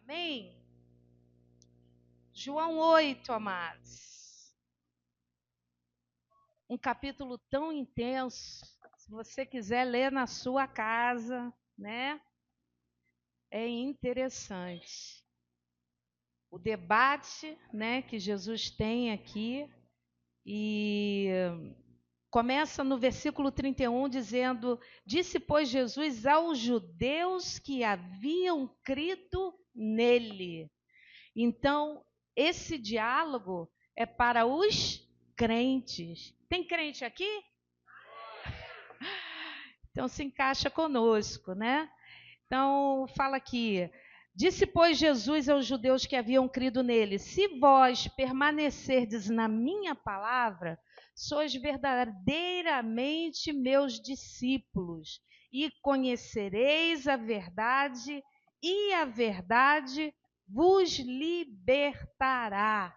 Amém? João 8, amados. Um capítulo tão intenso. Se você quiser ler na sua casa, né? É interessante. O debate, né, que Jesus tem aqui. E começa no versículo 31 dizendo: Disse, pois, Jesus aos judeus que haviam crido nele. Então, esse diálogo é para os crentes. Tem crente aqui? Então se encaixa conosco, né? Então fala aqui: Disse, pois, Jesus aos judeus que haviam crido nele: Se vós permanecerdes na minha palavra, sois verdadeiramente meus discípulos, e conhecereis a verdade, e a verdade vos libertará.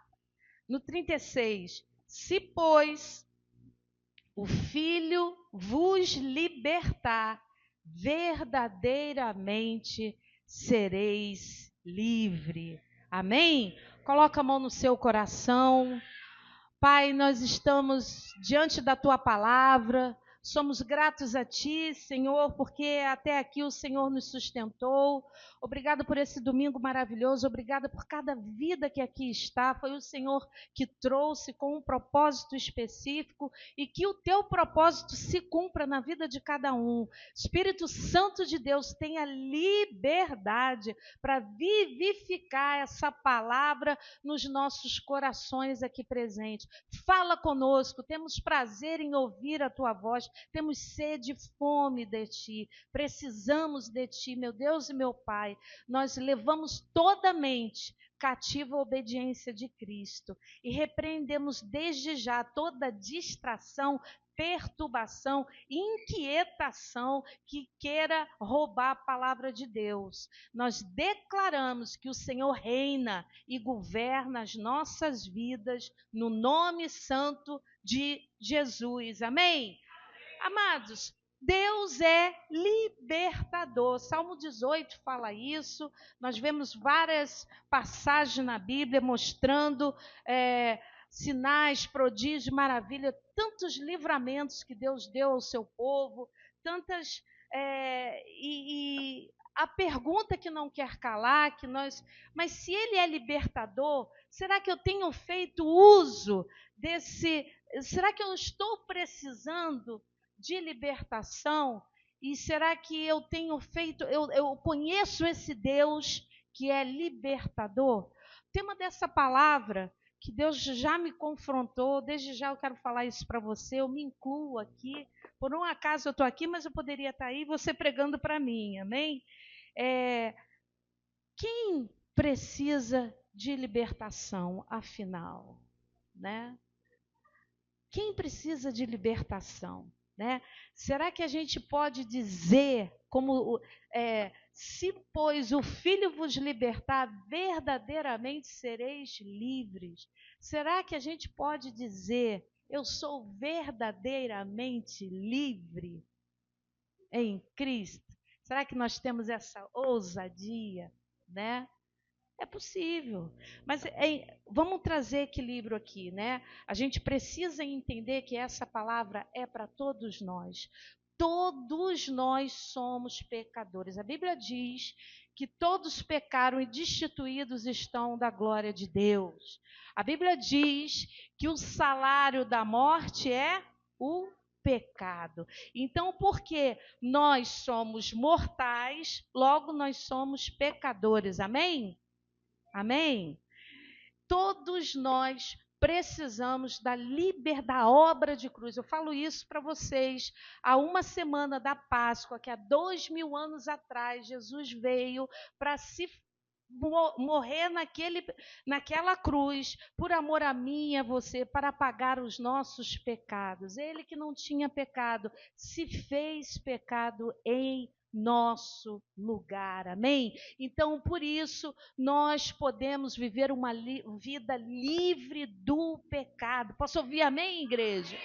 No 36, se, pois, o Filho vos libertar, verdadeiramente sereis livre. Amém? Coloca a mão no seu coração. Pai, nós estamos diante da tua palavra. Somos gratos a ti, Senhor, porque até aqui o Senhor nos sustentou. Obrigado por esse domingo maravilhoso. Obrigada por cada vida que aqui está. Foi o Senhor que trouxe com um propósito específico e que o teu propósito se cumpra na vida de cada um. Espírito Santo de Deus, tenha liberdade para vivificar essa palavra nos nossos corações aqui presentes. Fala conosco, temos prazer em ouvir a tua voz, temos sede e fome de ti, precisamos de ti, meu Deus e meu Pai. Nós levamos toda a mente cativa a obediência de Cristo e repreendemos desde já toda distração, perturbação, inquietação que queira roubar a palavra de Deus. Nós declaramos que o Senhor reina e governa as nossas vidas no nome santo de Jesus. Amém? Amados, Deus é libertador. Salmo 18 fala isso. Nós vemos várias passagens na Bíblia mostrando sinais, prodígios, maravilha, tantos livramentos que Deus deu ao seu povo, tantas e a pergunta que não quer calar, mas se Ele é libertador, será que eu tenho feito uso desse? Será que eu estou precisando de libertação? E será que eu tenho feito? Eu conheço esse Deus que é libertador? O tema dessa palavra que Deus já me confrontou, desde já eu quero falar isso para você, eu me incluo aqui. Por um acaso eu estou aqui, mas eu poderia estar aí, você pregando para mim, amém? Quem precisa de libertação, afinal? Né? Quem precisa de libertação? Né? Será que a gente pode dizer, se, pois, o Filho vos libertar, verdadeiramente sereis livres? Será que a gente pode dizer, eu sou verdadeiramente livre em Cristo? Será que nós temos essa ousadia, né? É possível, mas vamos trazer equilíbrio aqui, né? A gente precisa entender que essa palavra é para todos nós. Todos nós somos pecadores. A Bíblia diz que todos pecaram e destituídos estão da glória de Deus. A Bíblia diz que o salário da morte é o pecado. Então, porque nós somos mortais, logo nós somos pecadores. Amém? Amém? Todos nós precisamos da obra de cruz. Eu falo isso para vocês. Há uma semana da Páscoa, que há 2000 anos atrás, Jesus veio para se morrer naquela cruz, por amor a mim e a você, para pagar os nossos pecados. Ele que não tinha pecado, se fez pecado em nosso lugar, amém? Então, por isso, nós podemos viver uma vida livre do pecado. Posso ouvir amém, igreja?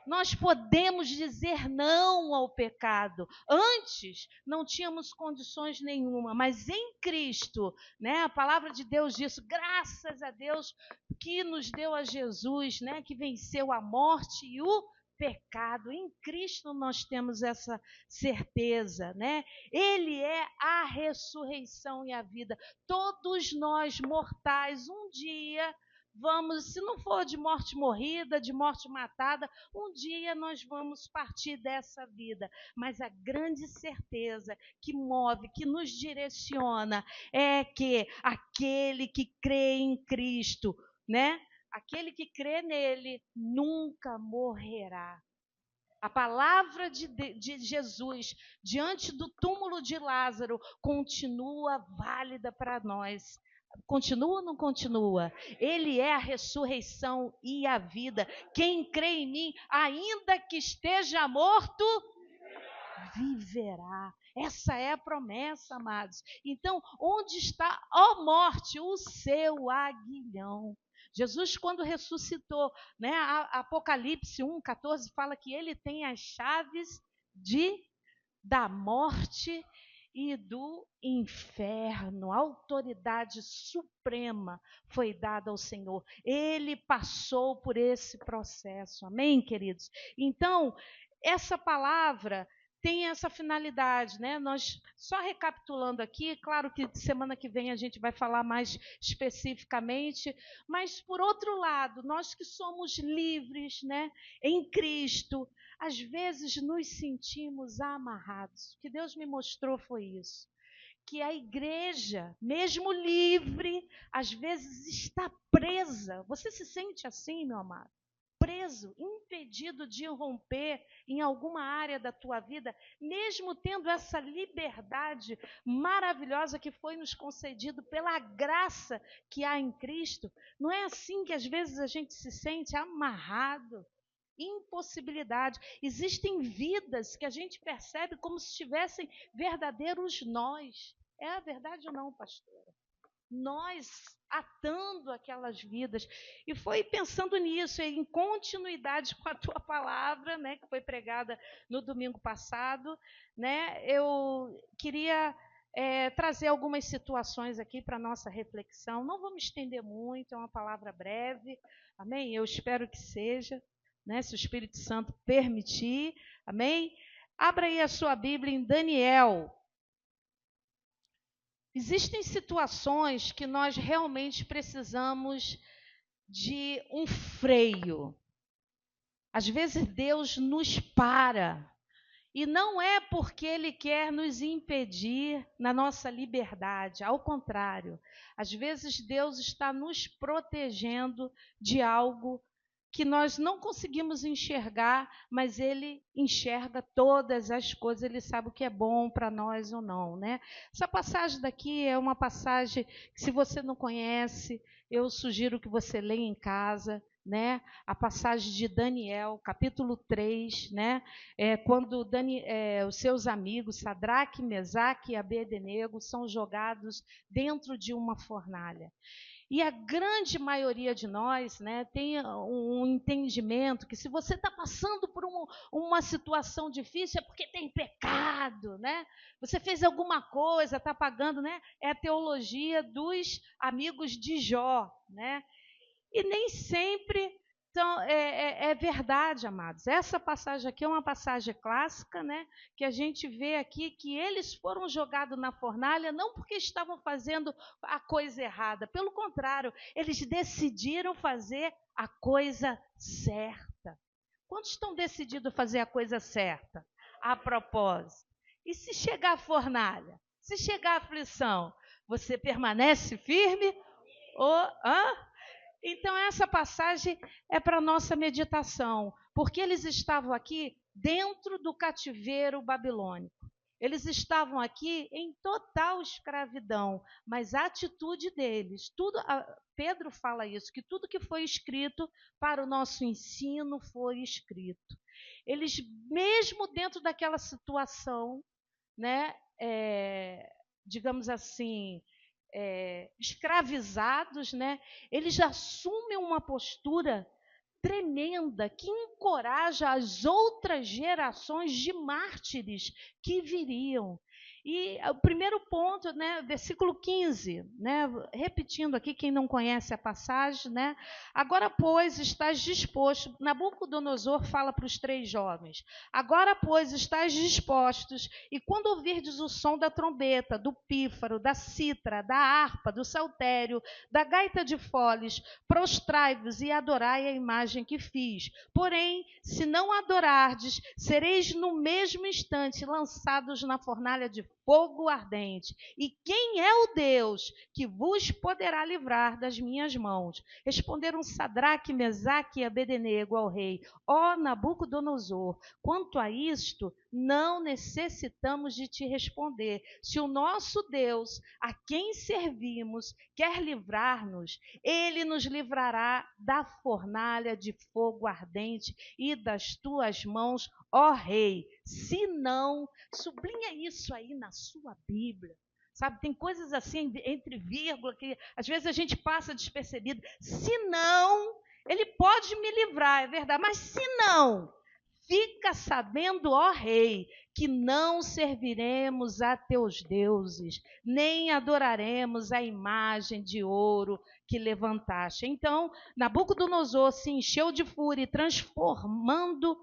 Nós podemos dizer não ao pecado. Antes não tínhamos condições nenhuma, mas em Cristo, né? A palavra de Deus diz, graças a Deus que nos deu a Jesus, né? Que venceu a morte e o pecado. Em Cristo nós temos essa certeza, né? Ele é a ressurreição e a vida. Todos nós mortais um dia vamos, se não for de morte morrida, de morte matada, um dia nós vamos partir dessa vida. Mas a grande certeza que move, que nos direciona, é que aquele que crê em Cristo, né? Aquele que crê nele nunca morrerá. A palavra de Jesus diante do túmulo de Lázaro continua válida para nós. Continua ou não continua? Ele é a ressurreição e a vida. Quem crê em mim, ainda que esteja morto, viverá. Essa é a promessa, amados. Então, onde está, ó morte, o seu aguilhão? Jesus, quando ressuscitou, né, Apocalipse 1,14 fala que ele tem as chaves da morte e do inferno. A autoridade suprema foi dada ao Senhor. Ele passou por esse processo. Amém, queridos? Então, essa palavra tem essa finalidade, né? Nós, só recapitulando aqui, claro que semana que vem a gente vai falar mais especificamente, mas por outro lado, nós que somos livres, né, em Cristo, às vezes nos sentimos amarrados. O que Deus me mostrou foi isso. Que a igreja, mesmo livre, às vezes está presa. Você se sente assim, meu amado? Preso, impedido de romper em alguma área da tua vida, mesmo tendo essa liberdade maravilhosa que foi nos concedido pela graça que há em Cristo. Não é assim que às vezes a gente se sente amarrado? Impossibilidade. Existem vidas que a gente percebe como se tivessem verdadeiros nós. É a verdade ou não, pastora? Nós atando aquelas vidas. E foi pensando nisso, em continuidade com a tua palavra, né, que foi pregada no domingo passado, né, eu queria trazer algumas situações aqui para a nossa reflexão. Não vou me estender muito, é uma palavra breve, amém? Eu espero que seja, né, se o Espírito Santo permitir, amém? Abra aí a sua Bíblia em Daniel. Existem situações que nós realmente precisamos de um freio. Às vezes Deus nos para. E não é porque Ele quer nos impedir na nossa liberdade. Ao contrário, às vezes Deus está nos protegendo de algo que nós não conseguimos enxergar, mas Ele enxerga todas as coisas, Ele sabe o que é bom para nós ou não, né? Essa passagem daqui é uma passagem que, se você não conhece, eu sugiro que você leia em casa, né? A passagem de Daniel, capítulo 3, né? Quando os seus amigos, Sadraque, Mesaque e Abed-nego, são jogados dentro de uma fornalha. E a grande maioria de nós, né, tem um entendimento que, se você está passando por uma situação difícil, é porque tem pecado, né? Você fez alguma coisa, está pagando, né? É a teologia dos amigos de Jó, né? E nem sempre é verdade, amados. Essa passagem aqui é uma passagem clássica, né? Que a gente vê aqui que eles foram jogados na fornalha não porque estavam fazendo a coisa errada. Pelo contrário, eles decidiram fazer a coisa certa. Quantos estão decididos a fazer a coisa certa? A propósito. E se chegar a fornalha? Se chegar a aflição? Você permanece firme? Então, essa passagem é para a nossa meditação, porque eles estavam aqui dentro do cativeiro babilônico. Eles estavam aqui em total escravidão, mas a atitude deles, Pedro fala isso, que tudo que foi escrito para o nosso ensino foi escrito. Eles, mesmo dentro daquela situação, né, digamos assim, escravizados, né, eles assumem uma postura tremenda que encoraja as outras gerações de mártires que viriam. E o primeiro ponto, né, versículo 15, né, repetindo aqui, quem não conhece a passagem, né, agora, pois, estás disposto, Nabucodonosor fala para os 3 jovens, agora, pois, estás dispostos, e quando ouvirdes o som da trombeta, do pífaro, da cítara, da harpa, do saltério, da gaita de foles, prostrai-vos e adorai a imagem que fiz. Porém, se não adorardes, sereis no mesmo instante lançados na fornalha de fogo ardente. E quem é o Deus que vos poderá livrar das minhas mãos? Responderam Sadraque, Mesaque e Abednego ao rei: ó Nabucodonosor, quanto a isto, não necessitamos de te responder. Se o nosso Deus, a quem servimos, quer livrar-nos, ele nos livrará da fornalha de fogo ardente e das tuas mãos, ó rei. Se não, sublinha isso aí na sua Bíblia. Sabe, tem coisas assim entre vírgula que às vezes a gente passa despercebido. Se não, ele pode me livrar, é verdade, mas se não, fica sabendo, ó rei, que não serviremos a teus deuses, nem adoraremos a imagem de ouro que levantaste. Então, Nabucodonosor se encheu de fúria, transtornado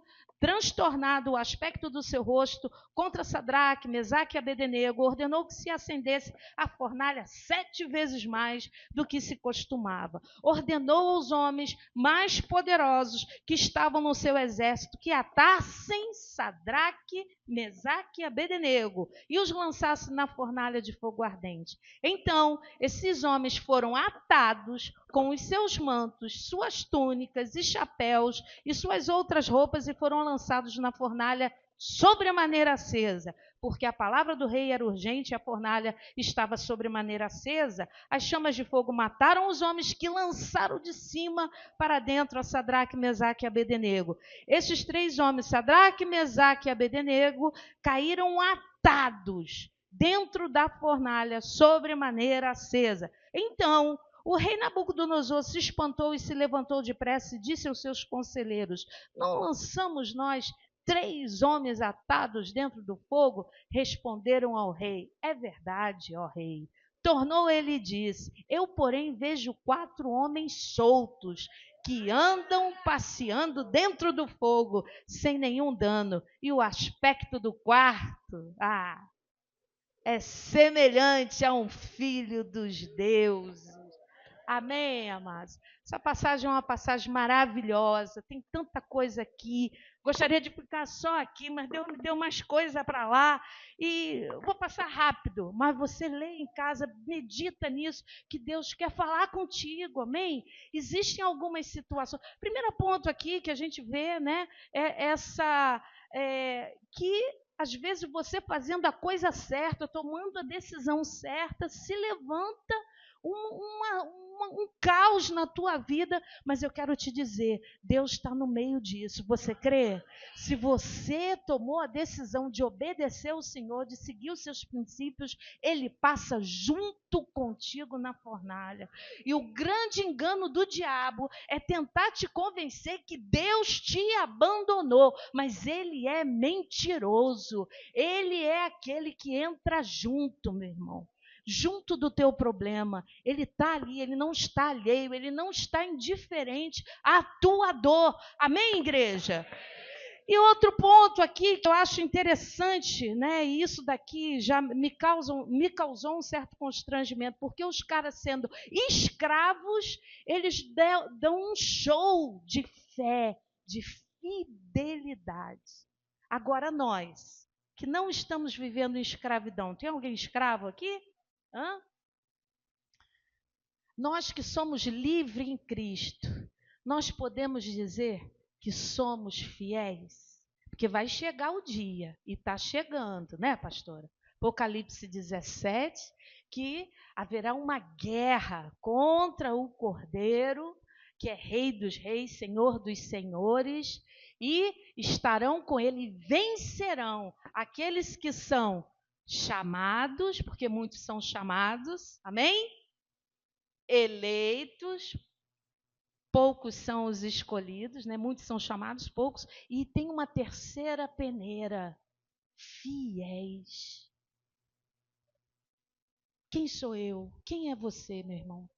o aspecto do seu rosto contra Sadraque, Mesaque e Abednego, ordenou que se acendesse a fornalha 7 vezes mais do que se costumava. Ordenou aos homens mais poderosos que estavam no seu exército que atassem Sadraque, Mesaque e Abednego e os lançassem na fornalha de fogo ardente. Então, esses homens foram atados com os seus mantos, suas túnicas e chapéus e suas outras roupas e foram lançados na fornalha sobremaneira acesa, porque a palavra do rei era urgente e a fornalha estava sobremaneira acesa. As chamas de fogo mataram os homens que lançaram de cima para dentro a Sadraque, Mesaque e Abednego. Esses 3 homens, Sadraque, Mesaque e Abednego, caíram atados dentro da fornalha sobremaneira acesa. Então, o rei Nabucodonosor se espantou e se levantou depressa e disse aos seus conselheiros: não lançamos nós 3 homens atados dentro do fogo? Responderam ao rei: é verdade, ó rei. Tornou ele e disse: eu, porém, vejo 4 homens soltos que andam passeando dentro do fogo sem nenhum dano, e o aspecto do quarto, é semelhante a um filho dos deuses. Amém, amados? Essa passagem é uma passagem maravilhosa, tem tanta coisa aqui. Gostaria de ficar só aqui, mas Deus me deu mais coisa para lá. E vou passar rápido, mas você lê em casa, medita nisso, que Deus quer falar contigo, amém? Existem algumas situações. Primeiro ponto aqui que a gente vê, né, que às vezes você fazendo a coisa certa, tomando a decisão certa, se levanta um caos na tua vida, mas eu quero te dizer, Deus está no meio disso. Você crê? Se você tomou a decisão de obedecer ao Senhor, de seguir os seus princípios, Ele passa junto contigo na fornalha. E o grande engano do diabo é tentar te convencer que Deus te abandonou, mas ele é mentiroso. Ele é aquele que entra junto, meu irmão, junto do teu problema. Ele está ali, ele não está alheio, ele não está indiferente à tua dor. Amém, igreja? E outro ponto aqui que eu acho interessante, né? E isso daqui já me causou um certo constrangimento, porque os caras sendo escravos, eles dão um show de fé, de fidelidade. Agora nós, que não estamos vivendo em escravidão, tem alguém escravo aqui? Hã? Nós que somos livres em Cristo, nós podemos dizer que somos fiéis, porque vai chegar o dia, e está chegando, né, pastora? Apocalipse 17, que haverá uma guerra contra o Cordeiro, que é Rei dos Reis, Senhor dos Senhores, e estarão com ele, vencerão aqueles que são chamados, porque muitos são chamados, amém? Eleitos, poucos são os escolhidos, né? Muitos são chamados, poucos. E tem uma terceira peneira: fiéis. Quem sou eu? Quem é você, meu irmão?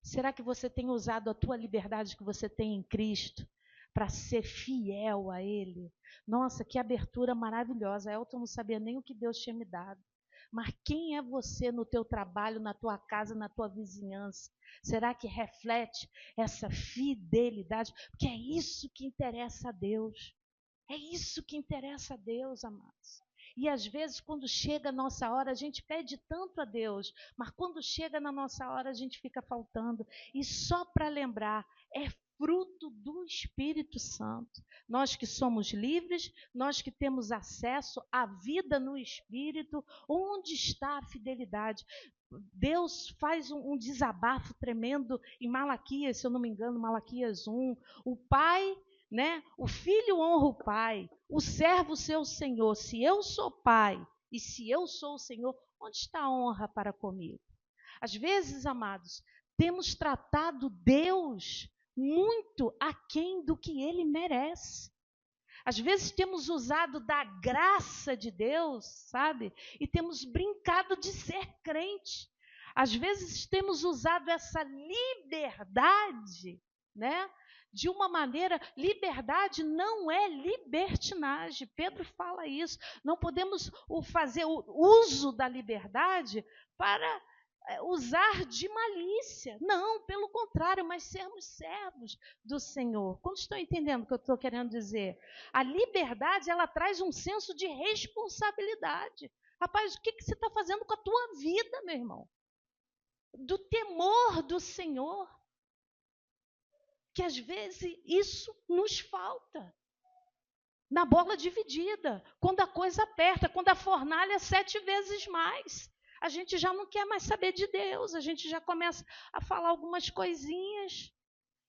Será que você tem usado a tua liberdade que você tem em Cristo para ser fiel a Ele? Nossa, que abertura maravilhosa. Elton não sabia nem o que Deus tinha me dado. Mas quem é você no teu trabalho, na tua casa, na tua vizinhança? Será que reflete essa fidelidade? Porque é isso que interessa a Deus. É isso que interessa a Deus, amados. E às vezes, quando chega a nossa hora, a gente pede tanto a Deus, mas quando chega na nossa hora, a gente fica faltando. E só para lembrar, é fruto do Espírito Santo. Nós que somos livres, nós que temos acesso à vida no Espírito, onde está a fidelidade? Deus faz um desabafo tremendo em Malaquias, se eu não me engano, Malaquias 1. O pai, né? O filho honra o pai, o servo seu senhor. Se eu sou pai e se eu sou o Senhor, onde está a honra para comigo? Às vezes, amados, temos tratado Deus muito aquém do que ele merece. Às vezes temos usado da graça de Deus, sabe? E temos brincado de ser crente. Às vezes temos usado essa liberdade, né? De uma maneira, liberdade não é libertinagem. Pedro fala isso. Não podemos fazer o uso da liberdade para usar de malícia. Não, pelo contrário, mas sermos servos do Senhor. Quando estão entendendo o que eu estou querendo dizer? A liberdade, ela traz um senso de responsabilidade. Rapaz, o que você está fazendo com a tua vida, meu irmão? Do temor do Senhor. Que às vezes isso nos falta. Na bola dividida, quando a coisa aperta, quando a fornalha é 7 vezes mais. A gente já não quer mais saber de Deus, a gente já começa a falar algumas coisinhas.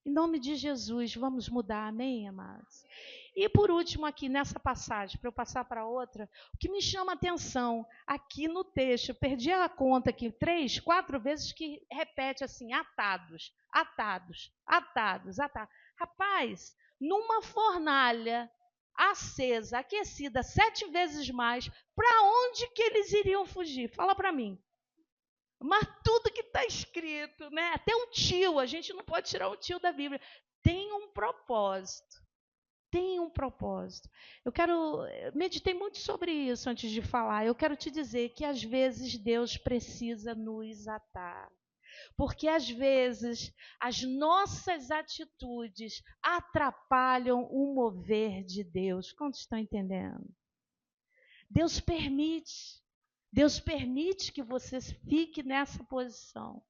Em nome de Jesus, vamos mudar, amém, amados? E por último aqui nessa passagem, para eu passar para outra, o que me chama a atenção aqui no texto, eu perdi a conta aqui 3, 4 vezes que repete assim, atados, atados, atados, atados. Rapaz, numa fornalha acesa, aquecida 7 vezes mais, para onde que eles iriam fugir? Fala para mim. Mas tudo que está escrito, né? Até um tio, a gente não pode tirar um tio da Bíblia, tem um propósito. Tem um propósito. Meditei muito sobre isso antes de falar. Eu quero te dizer que às vezes Deus precisa nos atar. Porque às vezes as nossas atitudes atrapalham o mover de Deus. Quantos estão entendendo? Deus permite que você fique nessa posição.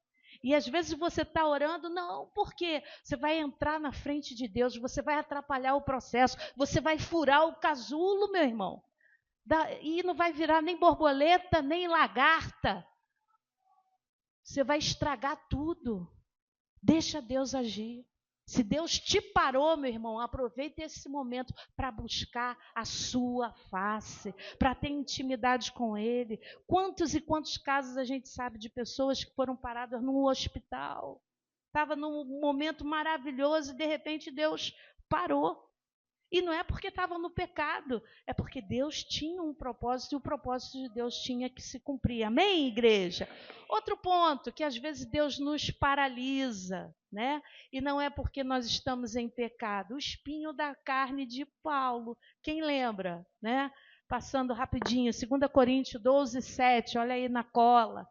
E às vezes você está orando, não, porque você vai entrar na frente de Deus, você vai atrapalhar o processo, você vai furar o casulo, meu irmão. E não vai virar nem borboleta, nem lagarta. Você vai estragar tudo. Deixa Deus agir. Se Deus te parou, meu irmão, aproveite esse momento para buscar a sua face, para ter intimidade com Ele. Quantos e quantos casos a gente sabe de pessoas que foram paradas num hospital? Estava num momento maravilhoso e de repente Deus parou. E não é porque estava no pecado, é porque Deus tinha um propósito e o propósito de Deus tinha que se cumprir. Amém, igreja? Outro ponto, que às vezes Deus nos paralisa, né? E não é porque nós estamos em pecado. O espinho da carne de Paulo, quem lembra, né? Passando rapidinho, 2 Coríntios 12, 7, olha aí na cola.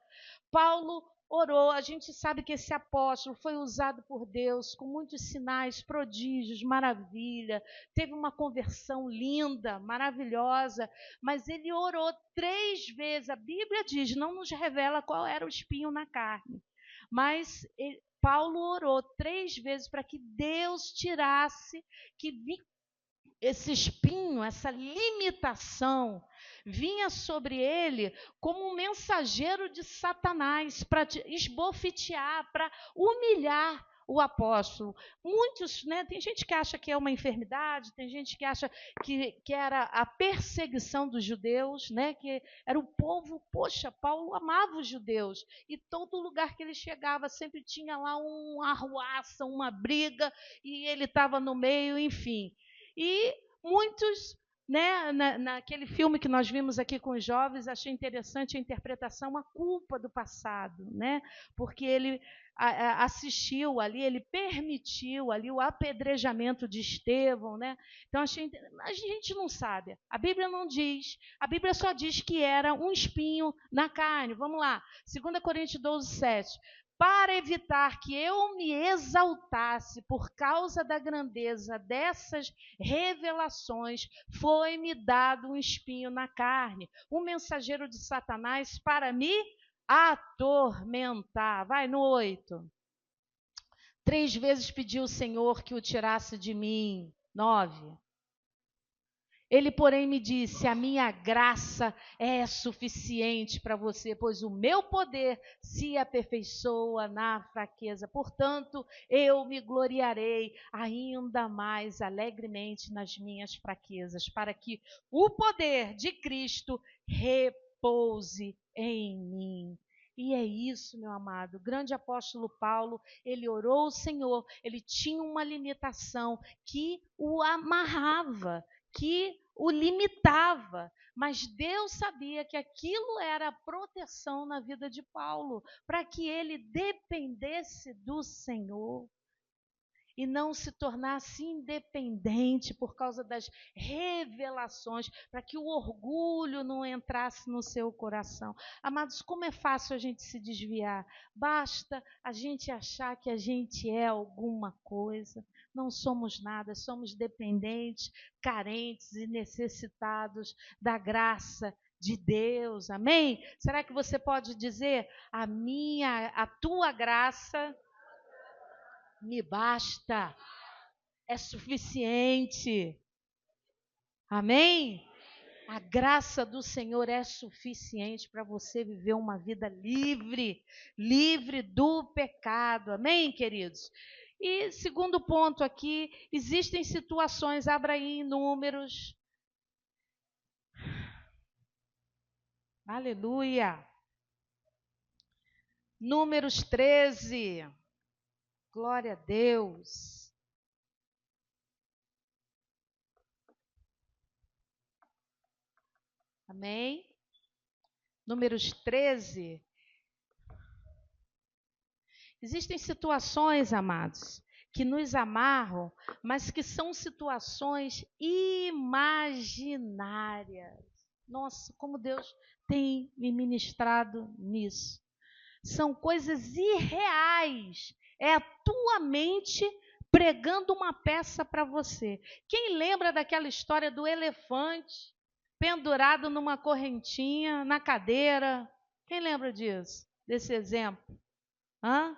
Paulo orou, a gente sabe que esse apóstolo foi usado por Deus com muitos sinais, prodígios, maravilha, teve uma conversão linda, maravilhosa, mas ele orou 3 vezes, a Bíblia diz, não nos revela qual era o espinho na carne, mas Paulo orou 3 vezes para que Deus tirasse, que esse espinho, essa limitação, vinha sobre ele como um mensageiro de Satanás para esbofetear, para humilhar o apóstolo. Muitos, né, tem gente que acha que é uma enfermidade, tem gente que acha que era a perseguição dos judeus, né, que era o povo, poxa, Paulo amava os judeus, e todo lugar que ele chegava sempre tinha lá uma arruaça, uma briga, e ele estava no meio, enfim. E muitos, né, naquele filme que nós vimos aqui com os jovens, achei interessante a interpretação, a culpa do passado, né? Porque ele assistiu ali, ele permitiu ali o apedrejamento de Estevão, né? Então a gente não sabe, a Bíblia não diz, a Bíblia só diz que era um espinho na carne. Vamos lá, 2 Coríntios 12, 7. Para evitar que eu me exaltasse por causa da grandeza dessas revelações, foi-me dado um espinho na carne, um mensageiro de Satanás para me atormentar. Vai no 8. 3 vezes pedi ao Senhor que o tirasse de mim. 9. Ele, porém, me disse: a minha graça é suficiente para você, pois o meu poder se aperfeiçoa na fraqueza. Portanto, eu me gloriarei ainda mais alegremente nas minhas fraquezas, para que o poder de Cristo repouse em mim. E é isso, meu amado. O grande apóstolo Paulo, ele orou ao Senhor, ele tinha uma limitação que o amarrava, que o limitava, mas Deus sabia que aquilo era proteção na vida de Paulo, para que ele dependesse do Senhor e não se tornasse independente por causa das revelações, para que o orgulho não entrasse no seu coração. Amados, como é fácil a gente se desviar. Basta a gente achar que a gente é alguma coisa. Não somos nada, somos dependentes, carentes e necessitados da graça de Deus. Amém? Será que você pode dizer: a tua graça me basta, é suficiente. Amém? A graça do Senhor é suficiente para você viver uma vida livre, livre do pecado. Amém, queridos? E segundo ponto aqui, existem situações, abra aí em Números. Aleluia. Números 13. Glória a Deus. Amém? Números 13. Existem situações, amados, que nos amarram, mas que são situações imaginárias. Nossa, como Deus tem me ministrado nisso. São coisas irreais. É a tua mente pregando uma peça para você. Quem lembra daquela história do elefante pendurado numa correntinha, na cadeira? Quem lembra disso? Desse exemplo? Hã?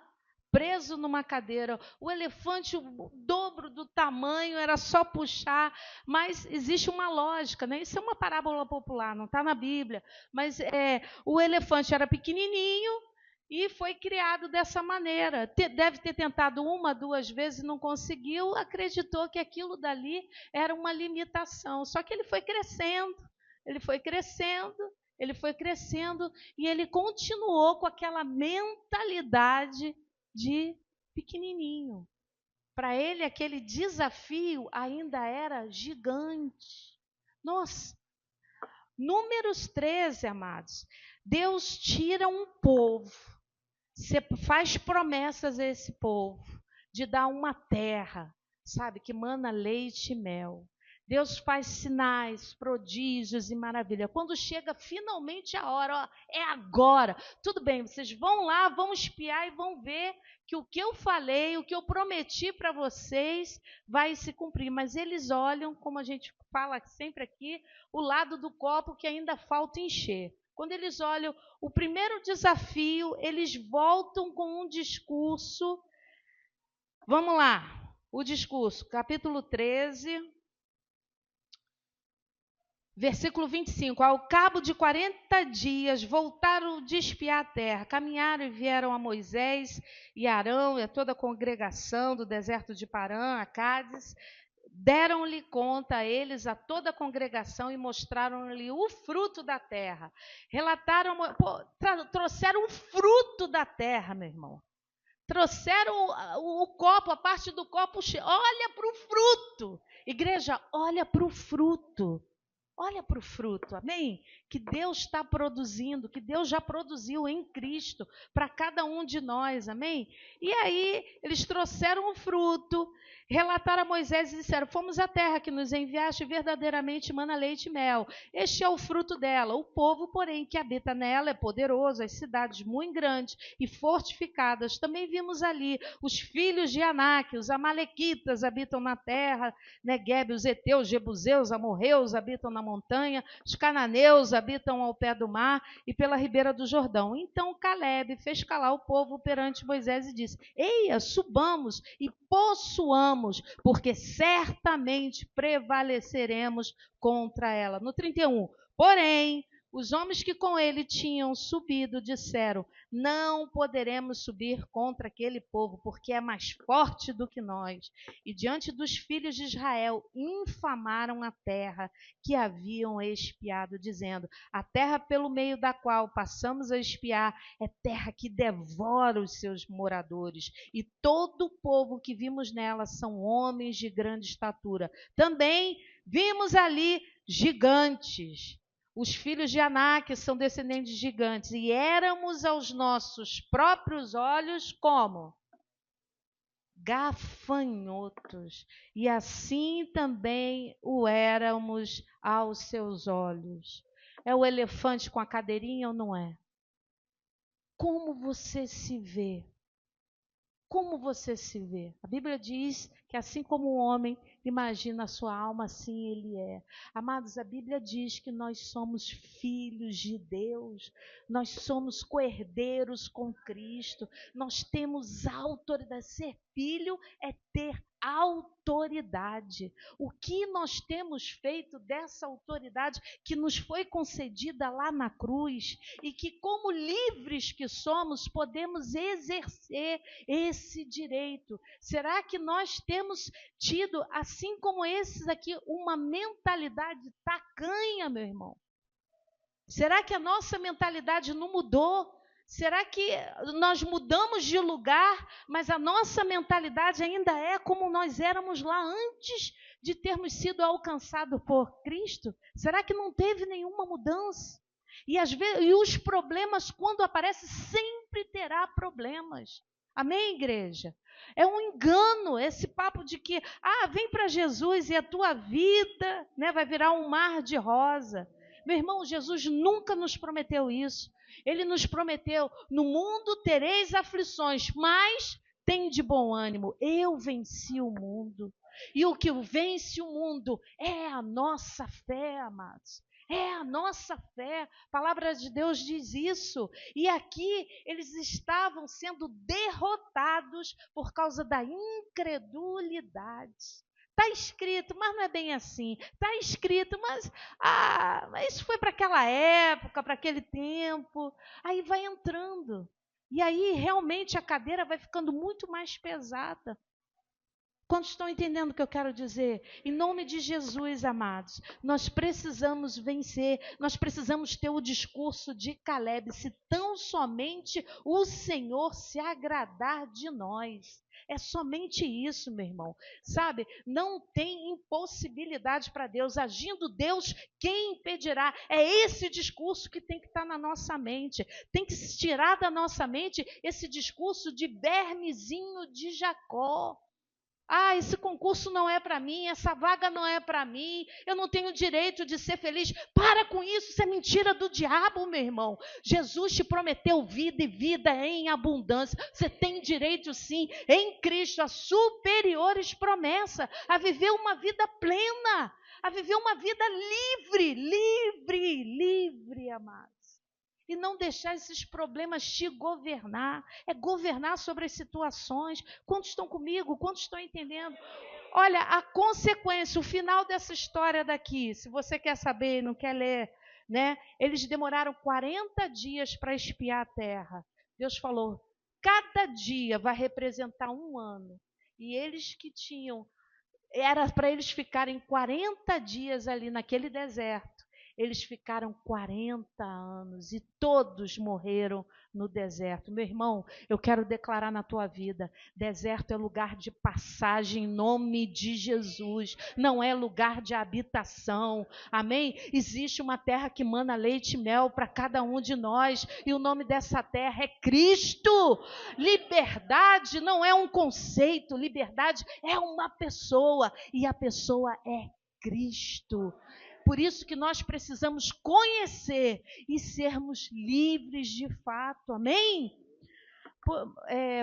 Preso numa cadeira. O elefante, o dobro do tamanho, era só puxar. Mas existe uma lógica, né? Isso é uma parábola popular, não está na Bíblia. Mas o elefante era pequenininho e foi criado dessa maneira. Deve ter tentado 1, 2 vezes e não conseguiu. Acreditou que aquilo dali era uma limitação. Só que ele foi crescendo, ele foi crescendo. Ele foi crescendo e ele continuou com aquela mentalidade de pequenininho. Para ele, aquele desafio ainda era gigante. Nossa, Números 13, amados. Deus tira um povo, faz promessas a esse povo de dar uma terra, sabe, que mana leite e mel. Deus faz sinais, prodígios e maravilha. Quando chega finalmente a hora, ó, é agora. Tudo bem, vocês vão lá, vão espiar e vão ver que o que eu falei, o que eu prometi para vocês vai se cumprir. Mas eles olham, como a gente fala sempre aqui, o lado do copo que ainda falta encher. Quando eles olham o primeiro desafio, eles voltam com um discurso. Vamos lá, o discurso, capítulo 13. Versículo 25. Ao cabo de 40 dias, voltaram de espiar a terra. Caminharam e vieram a Moisés e Arão e a toda a congregação do deserto de Parã, a Cádiz. Deram-lhe conta a eles, a toda a congregação, e mostraram-lhe o fruto da terra. Relataram, trouxeram o fruto da terra, meu irmão. Trouxeram o copo, a parte do copo. Olha para o fruto. Igreja, olha para o fruto. Olha para o fruto, amém? Que Deus está produzindo, que Deus já produziu em Cristo para cada um de nós, amém? E aí eles trouxeram o fruto, relataram a Moisés e disseram: fomos à terra que nos enviaste, verdadeiramente mana leite e mel. Este é o fruto dela. O povo, porém, que habita nela é poderoso, as cidades muito grandes e fortificadas. Também vimos ali os filhos de Anak, os amalequitas habitam na terra, Neguebe, os heteus, jebuseus, amorreus habitam na montanha, os cananeus habitam ao pé do mar e pela ribeira do Jordão. Então Calebe fez calar o povo perante Moisés e disse: eia, subamos e possuamos, porque certamente prevaleceremos contra ela. No 31, porém, os homens que com ele tinham subido disseram: não poderemos subir contra aquele povo, porque é mais forte do que nós. E diante dos filhos de Israel infamaram a terra que haviam espiado, dizendo: a terra pelo meio da qual passamos a espiar é terra que devora os seus moradores, e todo o povo que vimos nela são homens de grande estatura. Também vimos ali gigantes. Os filhos de Anak são descendentes de gigantes, e éramos aos nossos próprios olhos como? Gafanhotos, e assim também o éramos aos seus olhos. É o elefante com a cadeirinha ou não é? Como você se vê? Como você se vê? A Bíblia diz que assim como o homem imagina a sua alma, assim ele é. Amados, a Bíblia diz que nós somos filhos de Deus, nós somos co-herdeiros com Cristo, nós temos autoridade. Ser filho é ter autoridade. O que nós temos feito dessa autoridade que nos foi concedida lá na cruz e que, como livres que somos, podemos exercer esse direito? Será que nós temos tido, assim como esses aqui, uma mentalidade tacanha, meu irmão? Será que a nossa mentalidade não mudou? Será que nós mudamos de lugar, mas a nossa mentalidade ainda é como nós éramos lá antes de termos sido alcançados por Cristo? Será que não teve nenhuma mudança? E os problemas, quando aparecem, sempre terá problemas. Amém, igreja? É um engano esse papo de que, vem para Jesus e a tua vida, né, vai virar um mar de rosa. Meu irmão, Jesus nunca nos prometeu isso. Ele nos prometeu: no mundo tereis aflições, mas tem de bom ânimo. Eu venci o mundo. E o que vence o mundo é a nossa fé, amados. É a nossa fé. A palavra de Deus diz isso. E aqui eles estavam sendo derrotados por causa da incredulidade. Está escrito, mas não é bem assim. Está escrito, mas isso foi para aquela época, para aquele tempo. Aí vai entrando. E aí realmente a cadeira vai ficando muito mais pesada. Quantos estão entendendo o que eu quero dizer? Em nome de Jesus, amados, nós precisamos vencer, nós precisamos ter o discurso de Calebe, se tão somente o Senhor se agradar de nós. É somente isso, meu irmão. Sabe, não tem impossibilidade para Deus. Agindo Deus, quem impedirá? É esse discurso que tem que estar na nossa mente. Tem que se tirar da nossa mente esse discurso de vermezinho de Jacó. Esse concurso não é para mim, essa vaga não é para mim, eu não tenho direito de ser feliz. Para com isso, isso é mentira do diabo, meu irmão. Jesus te prometeu vida e vida em abundância. Você tem direito sim, em Cristo, a superiores promessas, a viver uma vida plena, a viver uma vida livre, amados. e não deixar esses problemas te governar. É governar sobre as situações. Quantos estão comigo? Quantos estão entendendo? Olha, a consequência, o final dessa história daqui, se você quer saber e não quer ler, né? Eles demoraram 40 dias para espiar a terra. Deus falou, cada dia vai representar um ano. E eles que tinham, era para eles ficarem 40 dias ali naquele deserto. Eles ficaram 40 anos e todos morreram no deserto. Meu irmão, eu quero declarar na tua vida, deserto é lugar de passagem em nome de Jesus, não é lugar de habitação, amém? Existe uma terra que mana leite e mel para cada um de nós, e o nome dessa terra é Cristo. Liberdade não é um conceito, liberdade é uma pessoa, e a pessoa é Cristo. Por isso que nós precisamos conhecer e sermos livres de fato, amém?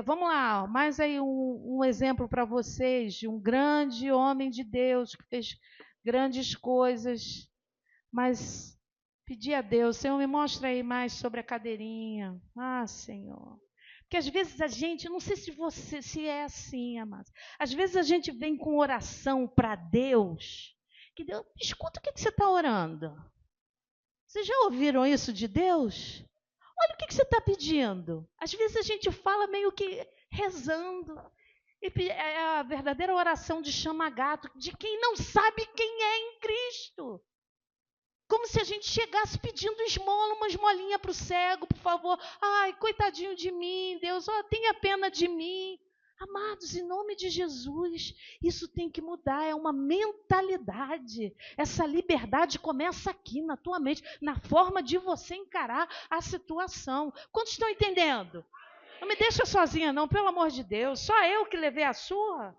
Vamos lá, mais aí um exemplo para vocês de um grande homem de Deus que fez grandes coisas, mas pedi a Deus, Senhor, me mostra aí mais sobre a cadeirinha. Ah, Senhor. Porque às vezes a gente, não sei se é assim, amados, às vezes a gente vem com oração para Deus, que Deus, escuta o que você está orando. Vocês já ouviram isso de Deus? Olha o que você está pedindo. Às vezes a gente fala meio que rezando. E é a verdadeira oração de chama-gato, de quem não sabe quem é em Cristo. Como se a gente chegasse pedindo esmola, uma esmolinha para o cego, por favor. Ai, coitadinho de mim, Deus, tenha pena de mim. Amados, em nome de Jesus, isso tem que mudar, é uma mentalidade. Essa liberdade começa aqui, na tua mente, na forma de você encarar a situação. Quantos estão entendendo? Não me deixa sozinha não, pelo amor de Deus, só eu que levei a surra.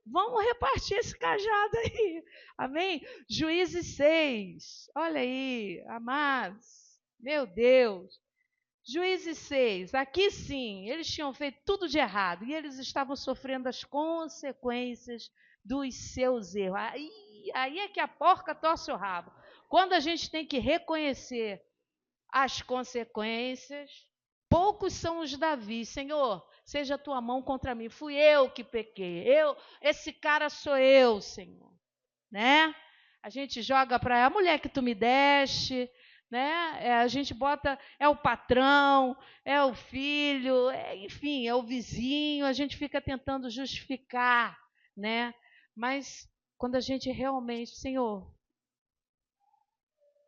Vamos repartir esse cajado aí, amém? Juízes 6, olha aí, amados, meu Deus. Juízes 6, aqui sim, eles tinham feito tudo de errado e eles estavam sofrendo as consequências dos seus erros. Aí é que a porca torce o rabo. Quando a gente tem que reconhecer as consequências, poucos são os Davi. Senhor, seja a tua mão contra mim. Fui eu que pequei. Esse cara sou eu, Senhor. Né? A gente joga para a mulher que tu me deste, né? A gente bota, é o patrão, é o filho, enfim, é o vizinho, a gente fica tentando justificar, né? Mas quando a gente realmente, Senhor,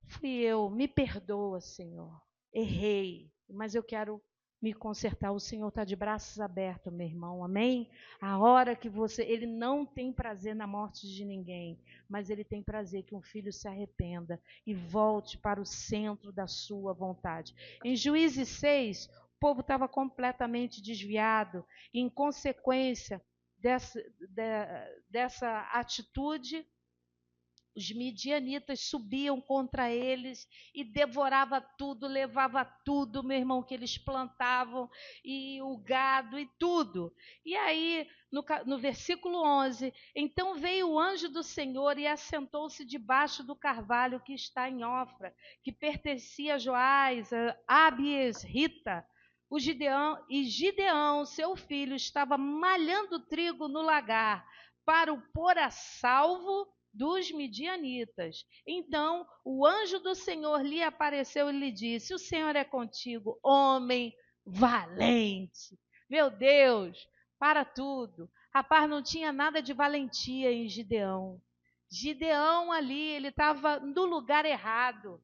fui eu, me perdoa, Senhor, errei, mas eu quero me consertar. O Senhor está de braços abertos, meu irmão, amém? A hora que ele não tem prazer na morte de ninguém, mas ele tem prazer que um filho se arrependa e volte para o centro da sua vontade. Em Juízes 6, o povo estava completamente desviado, e em consequência dessa atitude, os midianitas subiam contra eles e devorava tudo, levava tudo, meu irmão, que eles plantavam, e o gado e tudo. E aí, no versículo 11, então veio o anjo do Senhor e assentou-se debaixo do carvalho que está em Ofra, que pertencia a Joás, a Abies, Rita. Gideão, seu filho, estava malhando trigo no lagar para o pôr a salvo dos midianitas. Então o anjo do Senhor lhe apareceu e lhe disse: o Senhor é contigo, homem valente. Meu Deus, para tudo. Rapaz, não tinha nada de valentia em Gideão. Gideão ali, ele estava no lugar errado.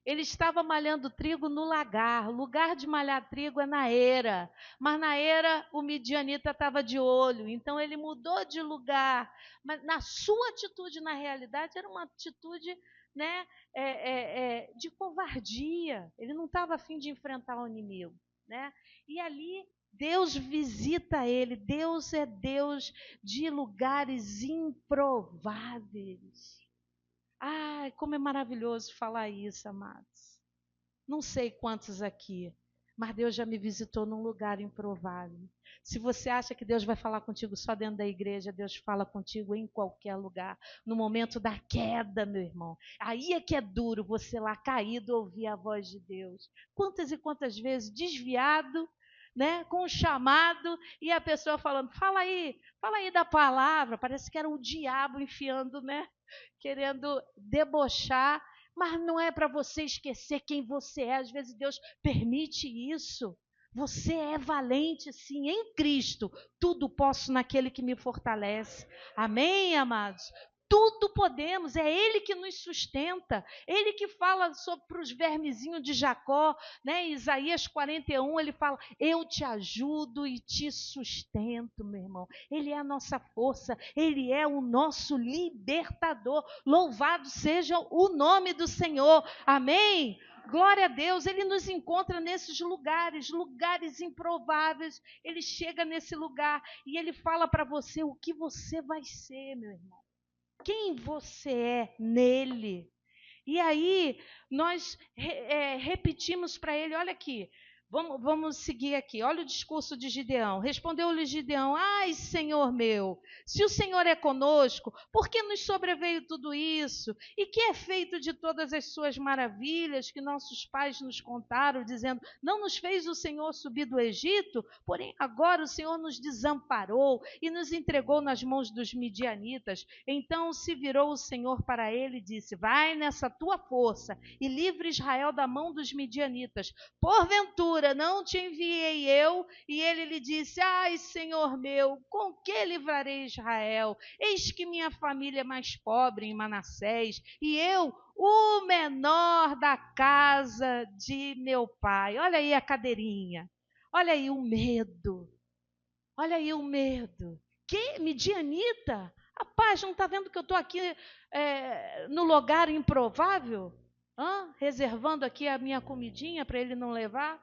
Ele estava malhando trigo no lagar. O lugar de malhar trigo é na eira. Mas na eira o midianita estava de olho. Então ele mudou de lugar. Mas na sua atitude, na realidade, era uma atitude, né, de covardia. Ele não estava a fim de enfrentar o inimigo. Né? E ali Deus visita ele. Deus é Deus de lugares improváveis. Ai, como é maravilhoso falar isso, amados. Não sei quantos aqui, mas Deus já me visitou num lugar improvável. Se você acha que Deus vai falar contigo só dentro da igreja, Deus fala contigo em qualquer lugar. No momento da queda, meu irmão. Aí é que é duro você lá caído ouvir a voz de Deus. Quantas e quantas vezes desviado, né, com o chamado, e a pessoa falando, fala aí da palavra. Parece que era o diabo enfiando, né, querendo debochar. Mas não é para você esquecer quem você é. Às vezes Deus permite isso. Você é valente, sim, em Cristo. Tudo posso naquele que me fortalece. Amém, amados? Tudo podemos, é Ele que nos sustenta. Ele que fala sobre os vermezinhos de Jacó, né? Em Isaías 41, ele fala, eu te ajudo e te sustento, meu irmão. Ele é a nossa força, Ele é o nosso libertador. Louvado seja o nome do Senhor. Amém? Glória a Deus, Ele nos encontra nesses lugares, lugares improváveis. Ele chega nesse lugar e Ele fala para você o que você vai ser, meu irmão. Quem você é nele. E aí, nós repetimos para ele, olha aqui, vamos seguir aqui, olha o discurso de Gideão. Respondeu-lhe Gideão, ai, Senhor meu, se o Senhor é conosco, por que nos sobreveio tudo isso? E que é feito de todas as suas maravilhas que nossos pais nos contaram, dizendo, não nos fez o Senhor subir do Egito? Porém, agora o Senhor nos desamparou e nos entregou nas mãos dos midianitas. Então se virou o Senhor para ele e disse, vai nessa tua força e livre Israel da mão dos midianitas. Porventura não te enviei eu? E ele lhe disse, ai, Senhor meu, com que livrarei Israel? Eis que minha família é mais pobre em Manassés, e eu, o menor da casa de meu pai. Olha aí a cadeirinha, olha aí o medo, olha aí o medo. Que midianita? Rapaz, não está vendo que eu estou aqui no lugar improvável? Reservando aqui a minha comidinha para ele não levar?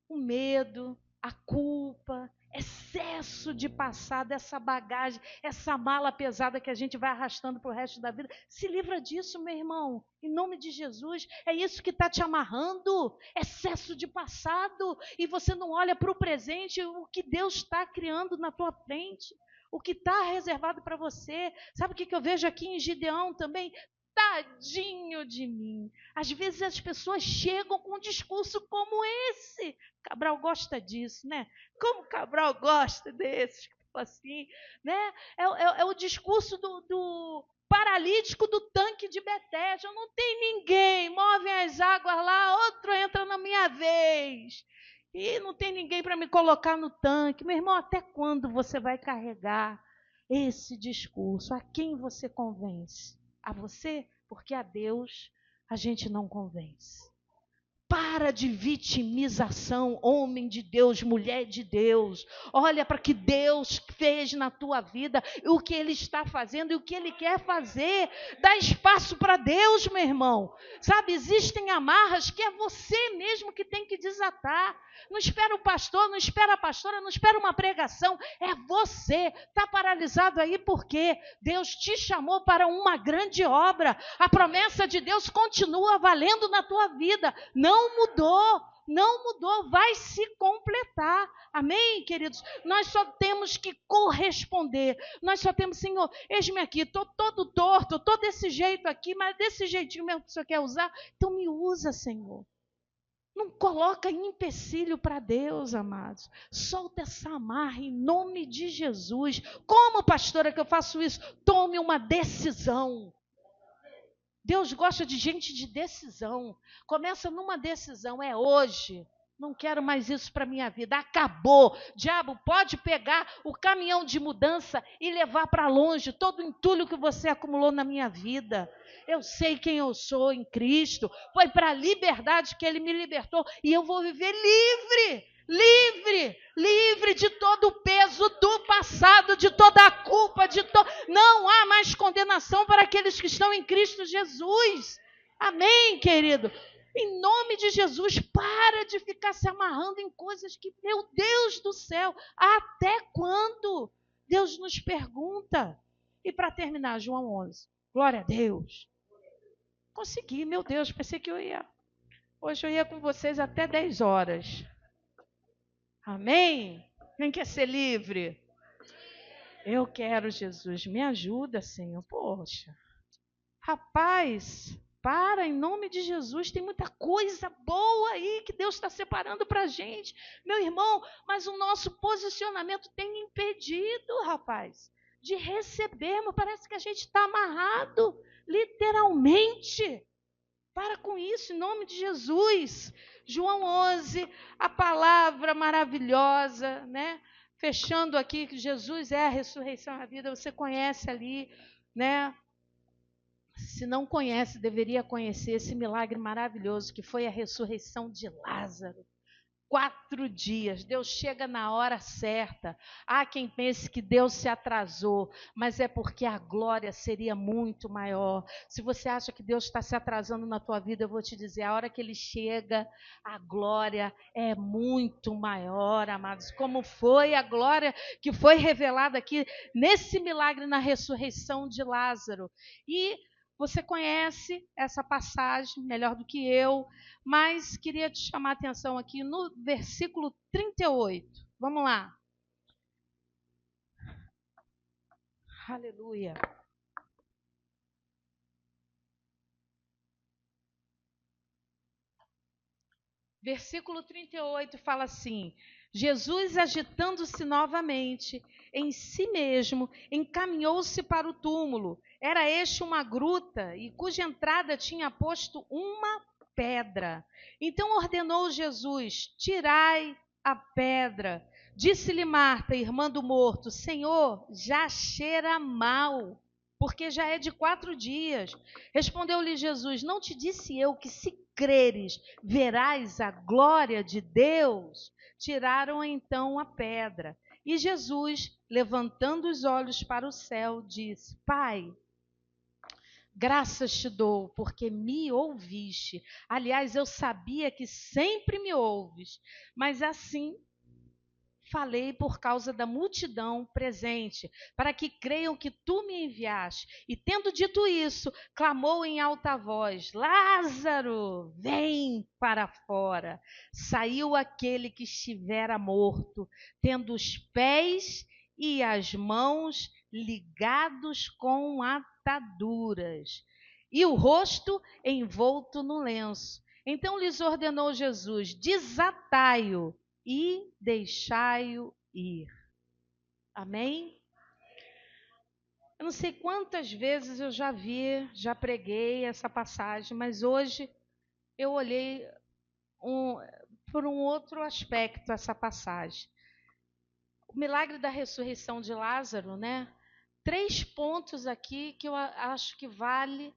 O medo, a culpa, excesso de passado, essa bagagem, essa mala pesada que a gente vai arrastando para o resto da vida. Se livra disso, meu irmão, em nome de Jesus. É isso que está te amarrando, excesso de passado. E você não olha para o presente, o que Deus está criando na tua frente, o que está reservado para você. Sabe o que eu vejo aqui em Gideão também? Tadinho de mim. Às vezes as pessoas chegam com um discurso como esse. Cabral gosta disso, né? Como Cabral gosta desses, tipo assim, né? É o discurso do paralítico do tanque de Betesda. Não tem ninguém, movem as águas lá, outro entra na minha vez. E não tem ninguém para me colocar no tanque. Meu irmão, até quando você vai carregar esse discurso? A quem você convence? A você? Porque a Deus a gente não convence. Para de vitimização, homem de Deus, mulher de Deus. Olha para o que Deus fez na tua vida, o que Ele está fazendo e o que Ele quer fazer. Dá espaço para Deus, meu irmão. Sabe, existem amarras que é você mesmo que tem que desatar. Não espera o pastor, não espera a pastora, não espera uma pregação. É você. Está paralisado aí porque Deus te chamou para uma grande obra. A promessa de Deus continua valendo na tua vida. Não mudou, vai se completar. Amém, queridos? Nós só temos que corresponder. Nós só temos, Senhor, eis-me aqui, estou todo torto, estou desse jeito aqui, mas desse jeitinho mesmo que o Senhor quer usar, então me usa, Senhor. Não coloca empecilho para Deus, amados. Solta essa amarra em nome de Jesus. Como, pastora, que eu faço isso? Tome uma decisão. Deus gosta de gente de decisão. Começa numa decisão, é hoje. Não quero mais isso para a minha vida. Acabou. Diabo, pode pegar o caminhão de mudança e levar para longe todo o entulho que você acumulou na minha vida. Eu sei quem eu sou em Cristo. Foi para a liberdade que Ele me libertou. E eu vou viver livre. Livre de todo o peso do passado, de toda a culpa, não há mais condenação para aqueles que estão em Cristo Jesus. Amém, querido? Em nome de Jesus, para de ficar se amarrando em coisas que, meu Deus do céu, até quando? Deus nos pergunta. E para terminar, João 11. Glória a Deus. Consegui, meu Deus, pensei que eu ia Hoje eu ia com vocês até 10 horas. Amém? Quem quer ser livre? Eu quero, Jesus. Me ajuda, Senhor. Poxa. Rapaz, para, em nome de Jesus. Tem muita coisa boa aí que Deus está separando para a gente. Meu irmão, mas o nosso posicionamento tem impedido, rapaz, de recebermos. Parece que a gente está amarrado, literalmente. Para com isso, em nome de Jesus. João 11, a palavra maravilhosa, né? Fechando aqui que Jesus é a ressurreição e a vida. Você conhece ali, né? Se não conhece, deveria conhecer esse milagre maravilhoso que foi a ressurreição de Lázaro. 4 dias, Deus chega na hora certa. Há quem pense que Deus se atrasou, mas é porque a glória seria muito maior. Se você acha que Deus está se atrasando na tua vida, eu vou te dizer, a hora que Ele chega, a glória é muito maior, amados. Como foi a glória que foi revelada aqui nesse milagre na ressurreição de Lázaro. E você conhece essa passagem melhor do que eu, mas queria te chamar a atenção aqui no versículo 38. Vamos lá. Aleluia. Versículo 38 fala assim: Jesus, agitando-se novamente em si mesmo, encaminhou-se para o túmulo. Era este uma gruta, e cuja entrada tinha posto uma pedra. Então ordenou Jesus: tirai a pedra. Disse-lhe Marta, irmã do morto: Senhor, já cheira mal, porque já é de 4 dias. Respondeu-lhe Jesus: não te disse eu que, se creres, verás a glória de Deus? Tiraram então a pedra. E Jesus, levantando os olhos para o céu, disse: Pai, graças te dou, porque me ouviste. Aliás, eu sabia que sempre me ouves, mas assim falei por causa da multidão presente, para que creiam que tu me enviaste. E tendo dito isso, clamou em alta voz: Lázaro, vem para fora. Saiu aquele que estivera morto, tendo os pés e as mãos ligados com ataduras, e o rosto envolto no lenço. Então lhes ordenou Jesus: desatai-o e deixai-o ir. Amém? Eu não sei quantas vezes eu já preguei essa passagem, mas hoje eu olhei por um outro aspecto essa passagem. O milagre da ressurreição de Lázaro, né? 3 pontos aqui que eu acho que vale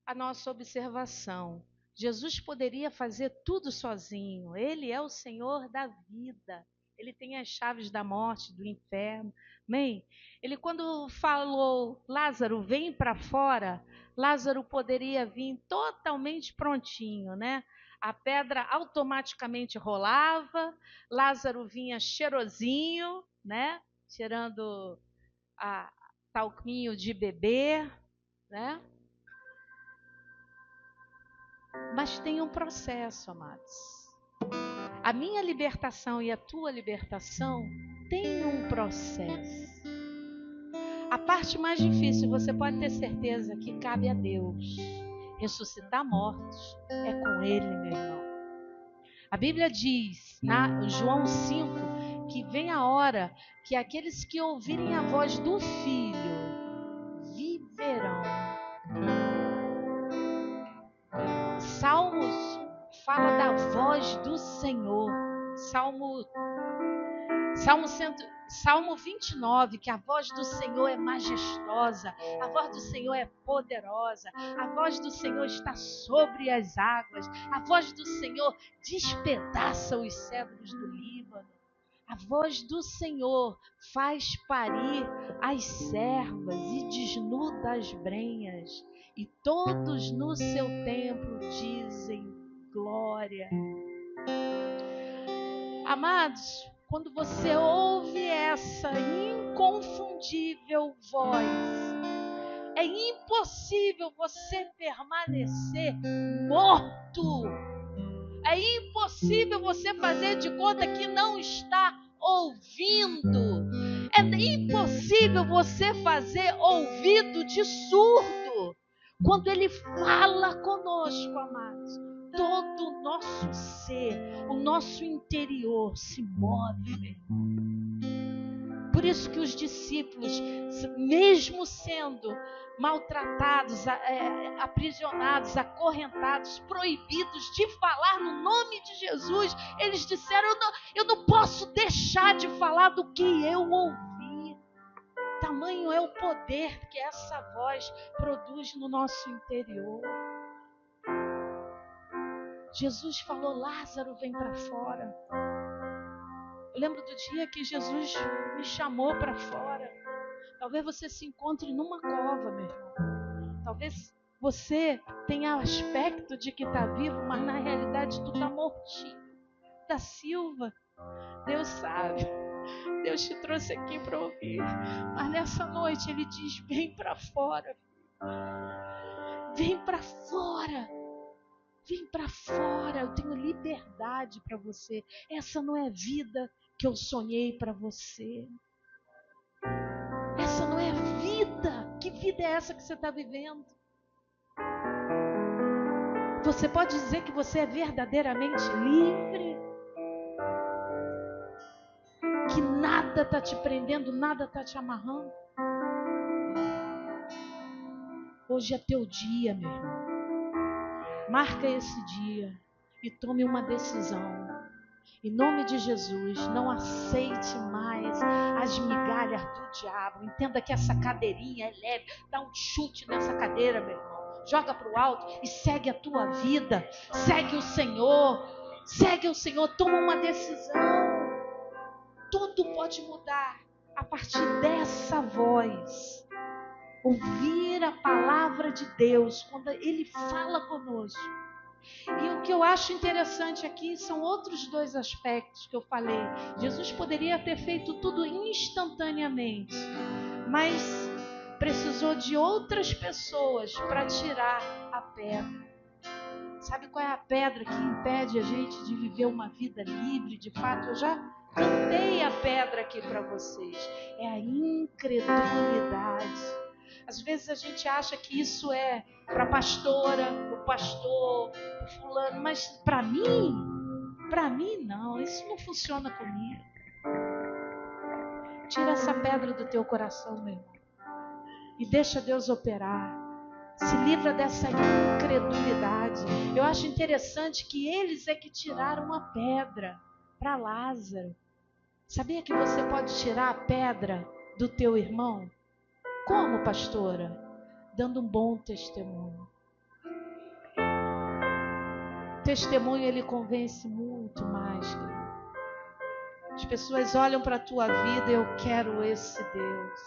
a nossa observação. Jesus poderia fazer tudo sozinho. Ele é o Senhor da vida. Ele tem as chaves da morte, do inferno. Amém? Ele, quando falou, Lázaro, vem para fora, Lázaro poderia vir totalmente prontinho, né? A pedra automaticamente rolava, Lázaro vinha cheirosinho, né? Cheirando a talquinho de bebê, né? Mas tem um processo, amados. A minha libertação e a tua libertação tem um processo. A parte mais difícil, você pode ter certeza que cabe a Deus. Ressuscitar mortos é com Ele, meu irmão. A Bíblia diz, na João 5, que vem a hora que aqueles que ouvirem a voz do Filho viverão. Salmos fala da voz do Senhor. Salmo 29, que a voz do Senhor é majestosa, a voz do Senhor é poderosa, a voz do Senhor está sobre as águas, a voz do Senhor despedaça os cedros do Líbano. A voz do Senhor faz parir as servas e desnuda as brenhas, e todos no seu templo dizem glória. Amados, quando você ouve essa inconfundível voz, é impossível você permanecer morto. É impossível você fazer de conta que não está ouvindo. É impossível você fazer ouvido de surdo. Quando Ele fala conosco, amados, todo o nosso ser, o nosso interior se move. Por isso que os discípulos, mesmo sendo maltratados, aprisionados, acorrentados, proibidos de falar no nome de Jesus, eles disseram: eu não posso deixar de falar do que eu ouvi. Tamanho é o poder que essa voz produz no nosso interior. Jesus falou: Lázaro, vem para fora. Eu lembro do dia que Jesus me chamou para fora. Talvez você se encontre numa cova, meu irmão. Talvez você tenha aspecto de que está vivo, mas na realidade tu está mortinho. Da Silva, Deus sabe. Deus te trouxe aqui para ouvir. Mas nessa noite Ele diz: vem para fora. Vem para fora. Vem para fora. Eu tenho liberdade para você. Essa não é vida que eu sonhei para você. Essa não é vida. Que vida é essa que você está vivendo? Você pode dizer que você é verdadeiramente livre? Que nada está te prendendo, nada está te amarrando? Hoje é teu dia, meu irmão. Marca esse dia e tome uma decisão. Em nome de Jesus, não aceite mais as migalhas do diabo. Entenda que essa cadeirinha é leve. Dá um chute nessa cadeira, meu irmão. Joga para o alto e segue a tua vida. Segue o Senhor. Segue o Senhor. Toma uma decisão. Tudo pode mudar a partir dessa voz. Ouvir a palavra de Deus quando Ele fala conosco. E o que eu acho interessante aqui são outros dois aspectos que eu falei. Jesus poderia ter feito tudo instantaneamente, mas precisou de outras pessoas para tirar a pedra. Sabe qual é a pedra que impede a gente de viver uma vida livre? De fato, eu já cantei a pedra aqui para vocês. É a incredulidade. Às vezes a gente acha que isso é para a pastora, para o pastor, para o fulano, mas para mim não, isso não funciona comigo. Tira essa pedra do teu coração, meu irmão, e deixa Deus operar. Se livra dessa incredulidade. Eu acho interessante que eles é que tiraram a pedra para Lázaro. Sabia que você pode tirar a pedra do teu irmão? Como, pastora? Dando um bom testemunho. Testemunho, ele convence muito mais. Querido. As pessoas olham para a tua vida: eu quero esse Deus.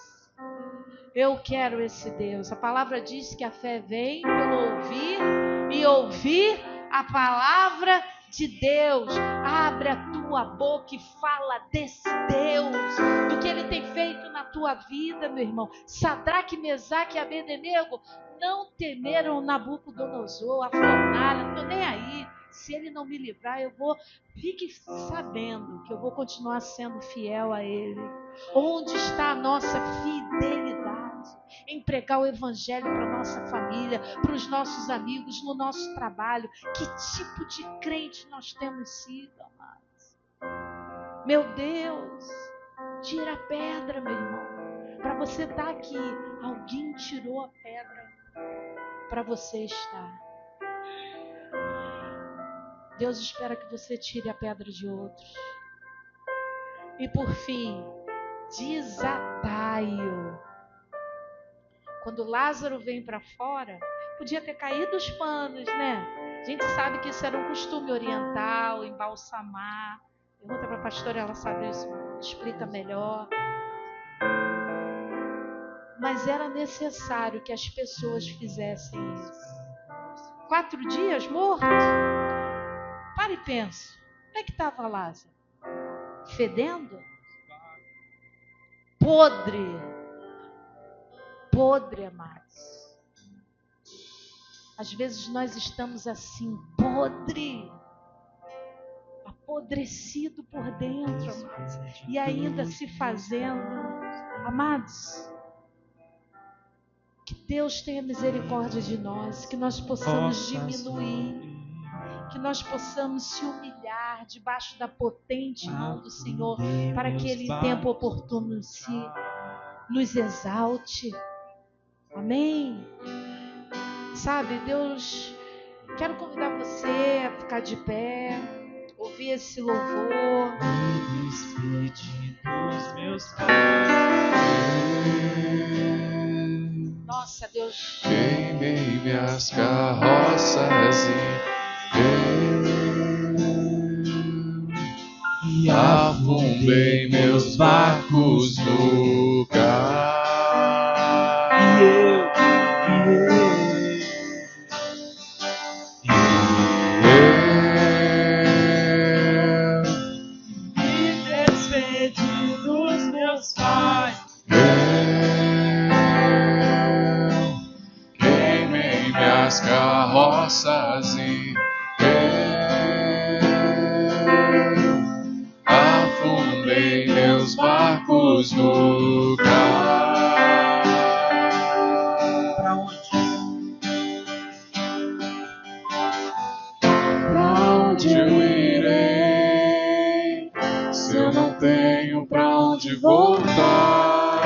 Eu quero esse Deus. A palavra diz que a fé vem pelo ouvir e ouvir a palavra de Deus. Abre a tua boca e fala desse Deus, do que Ele tem feito na tua vida, meu irmão. Sadraque, Mesaque e Abednego não temeram Nabucodonosor, a fornalha. Não estou nem aí. Se Ele não me livrar, fique sabendo que eu vou continuar sendo fiel a Ele. Onde está a nossa fidelidade em pregar o Evangelho para a nossa família, para os nossos amigos, no nosso trabalho? Que tipo de crente nós temos sido, amados? Meu Deus, tira a pedra, meu irmão. Para você estar aqui, alguém tirou a pedra para você estar. Deus espera que você tire a pedra de outros. E por fim, desataio. Quando Lázaro vem para fora, podia ter caído os panos, né? A gente sabe que isso era um costume oriental, embalsamar. Pergunta para a pastora, ela sabe isso, explica melhor. Mas era necessário que as pessoas fizessem isso. 4 dias morto? Para e pensa. Como é que estava Lázaro? Fedendo? Podre, amados. Às vezes nós estamos assim, podre. apodrecido por dentro, amados, e ainda se fazendo. Amados, que Deus tenha misericórdia de nós, que nós possamos diminuir, que nós possamos se humilhar debaixo da potente mão do Senhor, para que Ele em tempo oportuno nos exalte. Amém? Sabe, Deus, quero convidar você a ficar de pé, ouvir esse louvor. Me despedi dos meus pais. Nossa, Deus. Queimei minhas carroças e afundei meus barcos no cais. Carroças e afundei meus barcos no cais. Pra onde? Pra onde eu irei? Se eu não tenho pra onde voltar,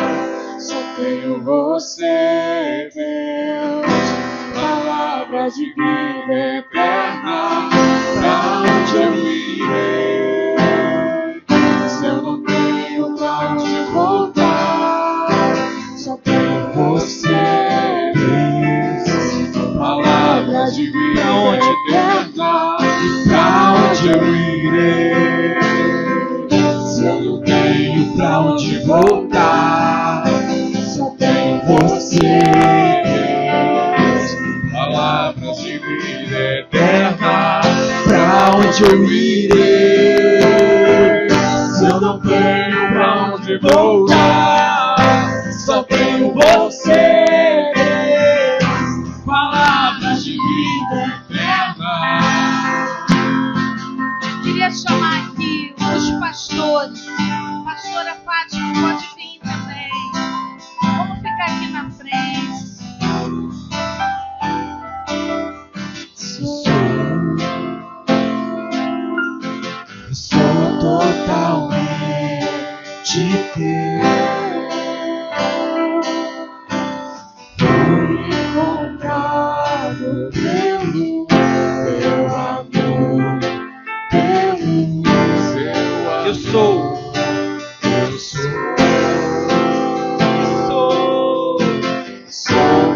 só tenho você, Deus. Palavras de vida eterna, pra onde eu irei? Se eu não tenho pra onde voltar, só tenho você, Deus. Palavras de vida eterna, pra onde eu irei? Se eu não tenho pra onde voltar, só tenho você. Palavras de vida eterna, pra onde eu irei? Se eu não tenho pra onde voltar, só tenho você. Palavras de vida eterna. Queria chamar aqui os pastores. Pastora Fátima, pode vir também. Vamos ficar aqui na frente. Sou totalmente teu. Fui encontrado pelo teu amor, pelo seu amor. Eu sou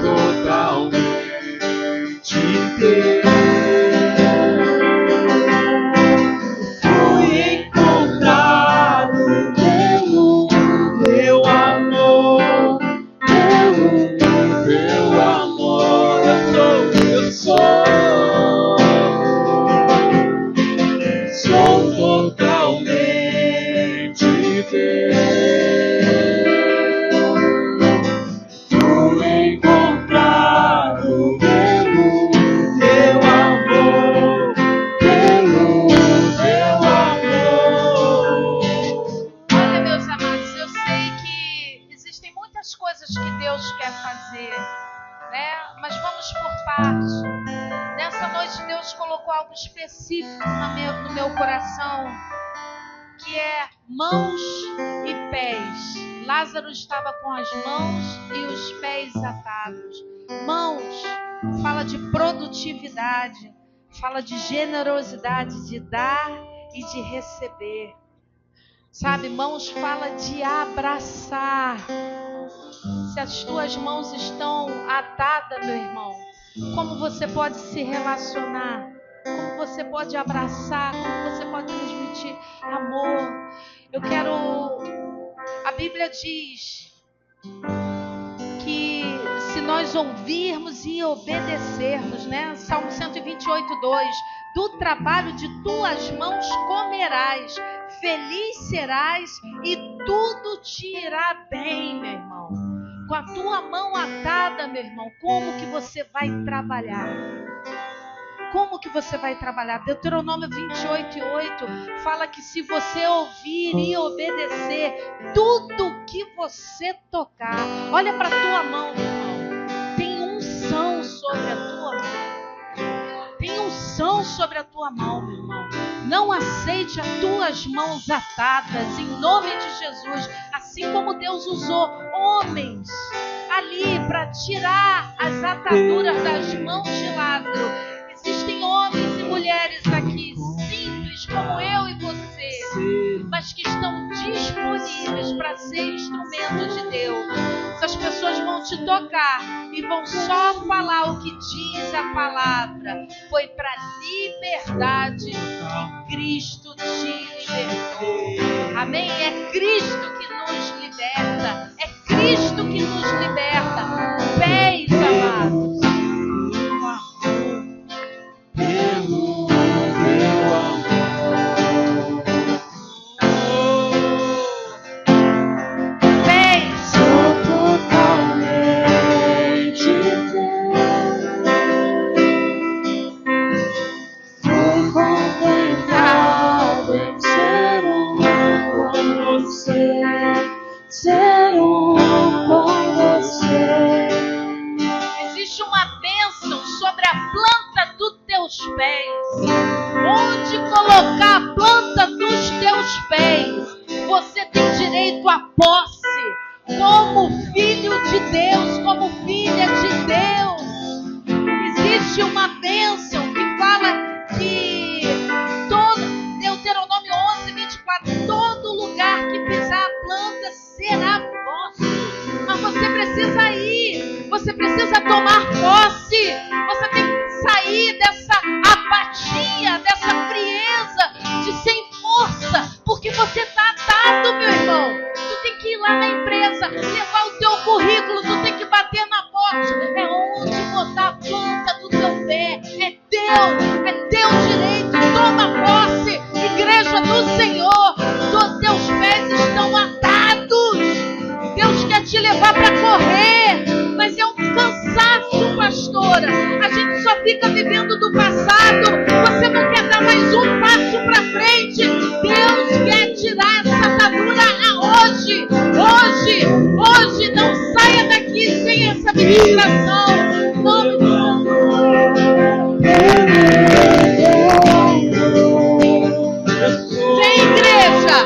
totalmente teu. Específico no meu coração, que é mãos e pés. Lázaro estava com as mãos e os pés atados. Mãos fala de produtividade, fala de generosidade, de dar e de receber. Sabe, mãos fala de abraçar. Se as tuas mãos estão atadas, meu irmão, como você pode se relacionar? Como você pode abraçar, como você pode transmitir amor. A Bíblia diz que se nós ouvirmos e obedecermos, né? Salmo 128:2, do trabalho de tuas mãos comerás, feliz serás e tudo te irá bem, meu irmão. Com a tua mão atada, meu irmão, como que você vai trabalhar? como que você vai trabalhar? Deuteronômio 28:8 fala que se você ouvir e obedecer, tudo que você tocar, olha para a tua mão, meu irmão, tem unção sobre a tua mão. Tem unção sobre a tua mão, meu irmão. Não aceite as tuas mãos atadas, em nome de Jesus. Assim como Deus usou homens ali para tirar as ataduras das mãos de Lázaro. Existem homens e mulheres aqui, simples como eu e você, mas que estão disponíveis para ser instrumento de Deus. Essas pessoas vão te tocar e vão só falar o que diz a palavra. Foi para a liberdade que Cristo te libertou. Amém? É Cristo que nos liberta. É Cristo que nos liberta. Pés, amados. Existe uma bênção sobre a planta dos teus pés. Onde colocar a planta dos teus pés, você tem direito à posse. Como filho de Deus, como filha de Deus. Existe uma bênção que fala que Deuteronômio 11:24, todo lugar que pisar a planta será vosso. Mas você precisa ir, você precisa tomar posse, você tem que sair dessa apatia, dessa frieza, de sem força, porque você está atado, meu irmão. Tu tem que ir lá na empresa, levar o teu currículo, tu tem que bater na porta. É onde botar a planta do teu pé. É teu direito. Toma posse, igreja do Senhor. Os teus pés estão atados. Deus quer te levar para correr, mas é um cansaço, pastora. A gente só fica vivendo do passado. Você não quer dar mais um passo para frente. Deus quer tirar essa atadura hoje. Hoje, não saia daqui sem essa ministração. Em nome do Vem, igreja,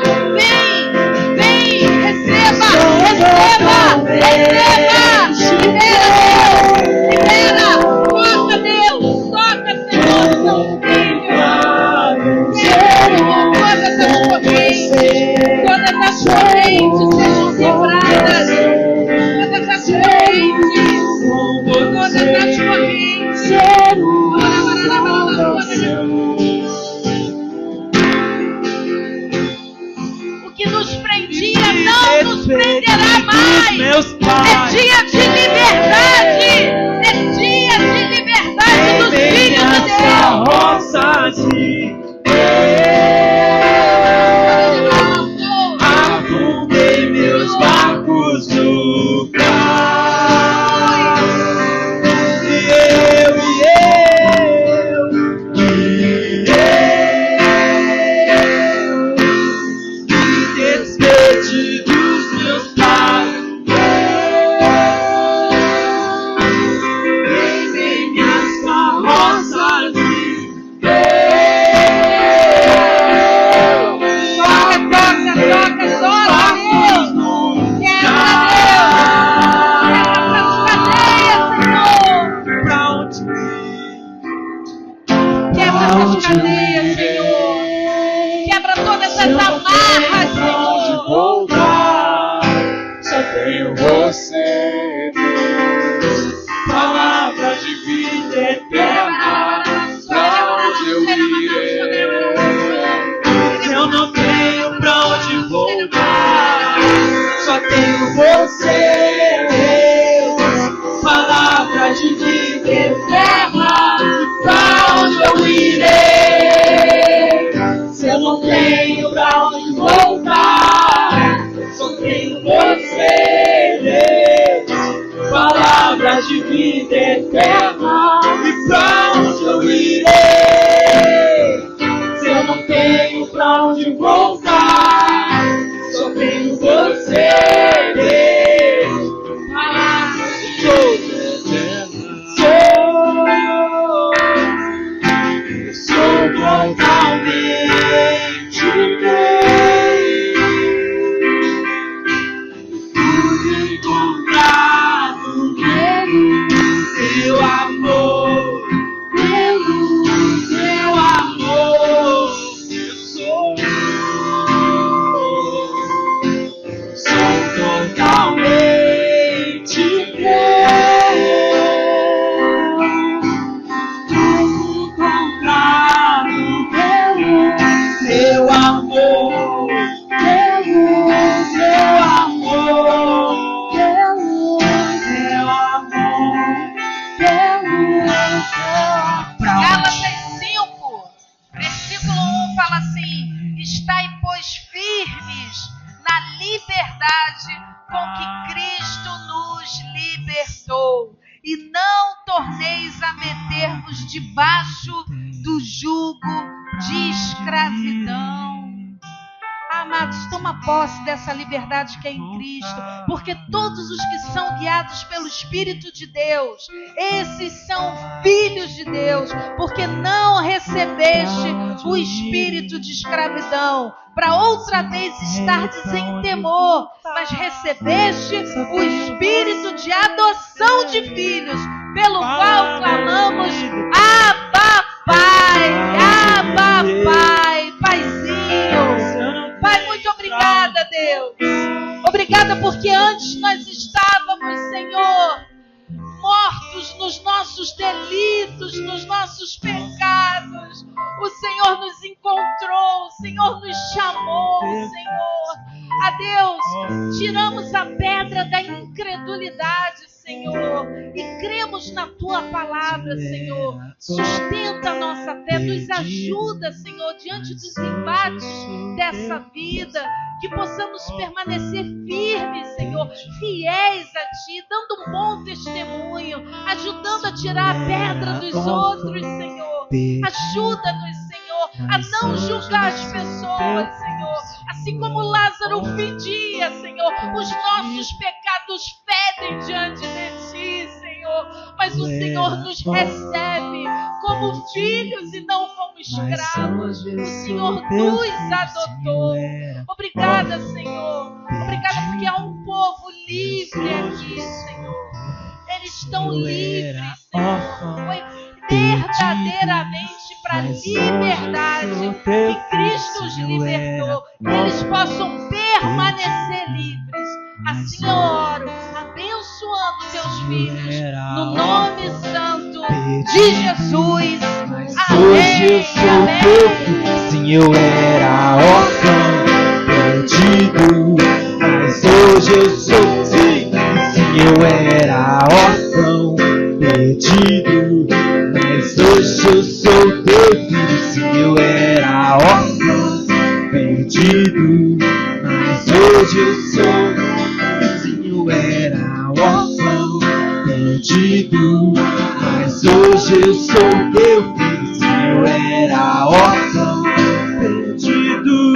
vem, receba, libera, toca Deus, toca Senhor, seu filho, Senhor, todas as correntes sejam quebradas, todas as correntes, o que nos prendia não nos prenderá mais. É dia de liberdade. É dia de liberdade dos filhos de Deus. Roça de afundei meus barcos no cais. E despedi dos meus pais. Em minhas carroças de cadeias, Senhor. Quebra todas essas amarras, Senhor. Voltar, só tenho você, Deus. Palavra de vida eterna, pra onde eu irei? Eu não tenho pra onde voltar, só tenho você, Deus. Palavra de vida eterna, pra onde eu irei? Se eu não tenho pra onde voltar, só tenho você, Deus. Palavras de vida eterna, e pra onde eu irei? Se eu não tenho pra onde voltar, só tenho você, Deus. Palavras de todos sou totalmente pude encontrar no teu amor, pelo teu amor. Eu sou totalmente teu amor, pelo teu amor, pelo teu amor, pelo teu amor. Gálatas 5, versículo 1 fala assim: estai, pois, firmes na liberdade com que Cristo nos libertou, e não torneis a meter-vos debaixo do jugo de escravidão. Amados, toma posse dessa liberdade que é em Cristo, porque todos os que são guiados pelo Espírito de Deus, esses são filhos de Deus, porque não recebeste o espírito de escravidão, para outra vez estardes em temor, mas recebeste o espírito de adoção de filhos, pelo qual clamamos: Abba, Pai, Abba, Pai, Paizinho. Pai, muito obrigada, Deus. Obrigada porque antes nós estávamos, Senhor, mortos nos nossos delitos, nos nossos pecados. O Senhor nos encontrou, o Senhor nos chamou, Senhor. A Deus, tiramos a pedra da incredulidade, Senhor, e cremos na Tua palavra, Senhor. Sustenta a nossa fé, nos ajuda, Senhor, diante dos embates dessa vida, que possamos permanecer firmes, Senhor, fiéis a Ti, dando um bom testemunho, ajudando a tirar a pedra dos outros, Senhor. Ajuda-nos, Senhor, a não julgar as pessoas, Senhor. Assim como Lázaro fedia, Senhor, os nossos pecados fedem diante de Ti, Senhor. Mas o Senhor nos recebe como filhos e não como escravos. O Senhor nos adotou. Obrigada, Senhor. Obrigada porque há um povo livre aqui, Senhor. Eles estão livres, Senhor. Foi verdadeiramente para a liberdade que Cristo os libertou. Que eles possam permanecer livres. Assim eu oro, abençoando teus filhos, no nome santo de Jesus. Hoje eu Amém. sou teu filho. Sim, eu era órfão, perdido, mas hoje eu sou sim. Sim, eu era órfão, perdido, mas hoje eu sou teu filho. Sim, eu era órfão, perdido, mas hoje eu sou. Sim, eu era órfão, perdido, mas hoje eu sou teu filho. Sim, eu era órfão, perdido,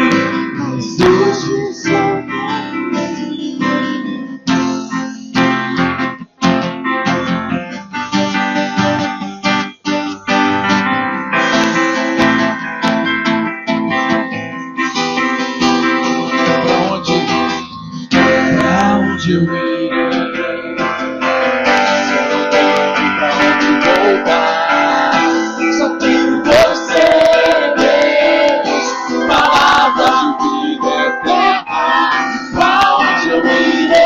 mas hoje eu sou. Eu irei, se eu não tenho pra onde voltar, só tenho você, Deus. Palavras de vida eterna, pra onde eu irei?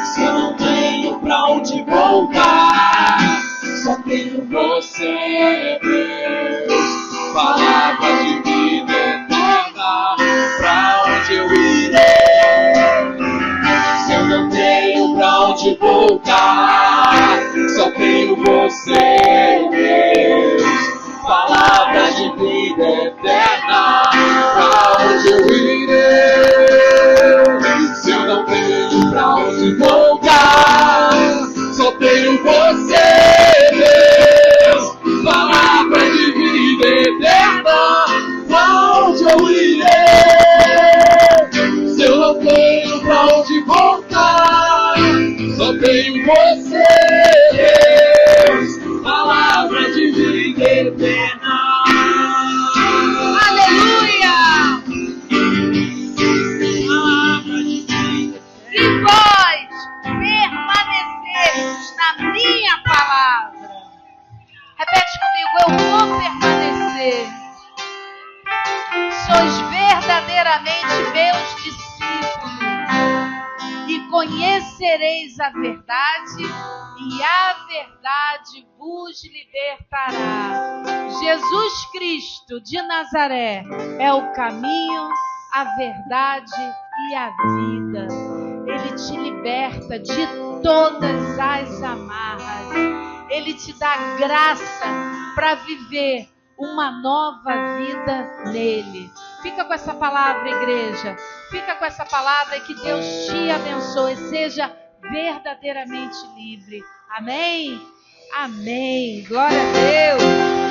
Se eu não tenho pra onde voltar, só tenho você, Deus. Palavras de vida eterna, pra onde eu irei? Não tenho pra onde voltar, só tenho você, Deus. Palavras de vida eterna, pra onde eu irei? Se eu não tenho pra onde voltar, só tenho você, Deus. tenho você, Deus, palavra de vida eterna. Aleluia! Palavra de vida. Se vós permanecerdes na minha palavra, repete comigo, eu vou permanecer. Sois verdadeiramente meus discípulos e conhecereis a verdade e a verdade vos libertará. Jesus Cristo de Nazaré é o caminho, a verdade e a vida. Ele te liberta de todas as amarras. Ele te dá graça para viver uma nova vida nele. Fica com essa palavra, igreja. Fica com essa palavra e que Deus te abençoe. Seja verdadeiramente livre. Amém? Amém. Glória a Deus.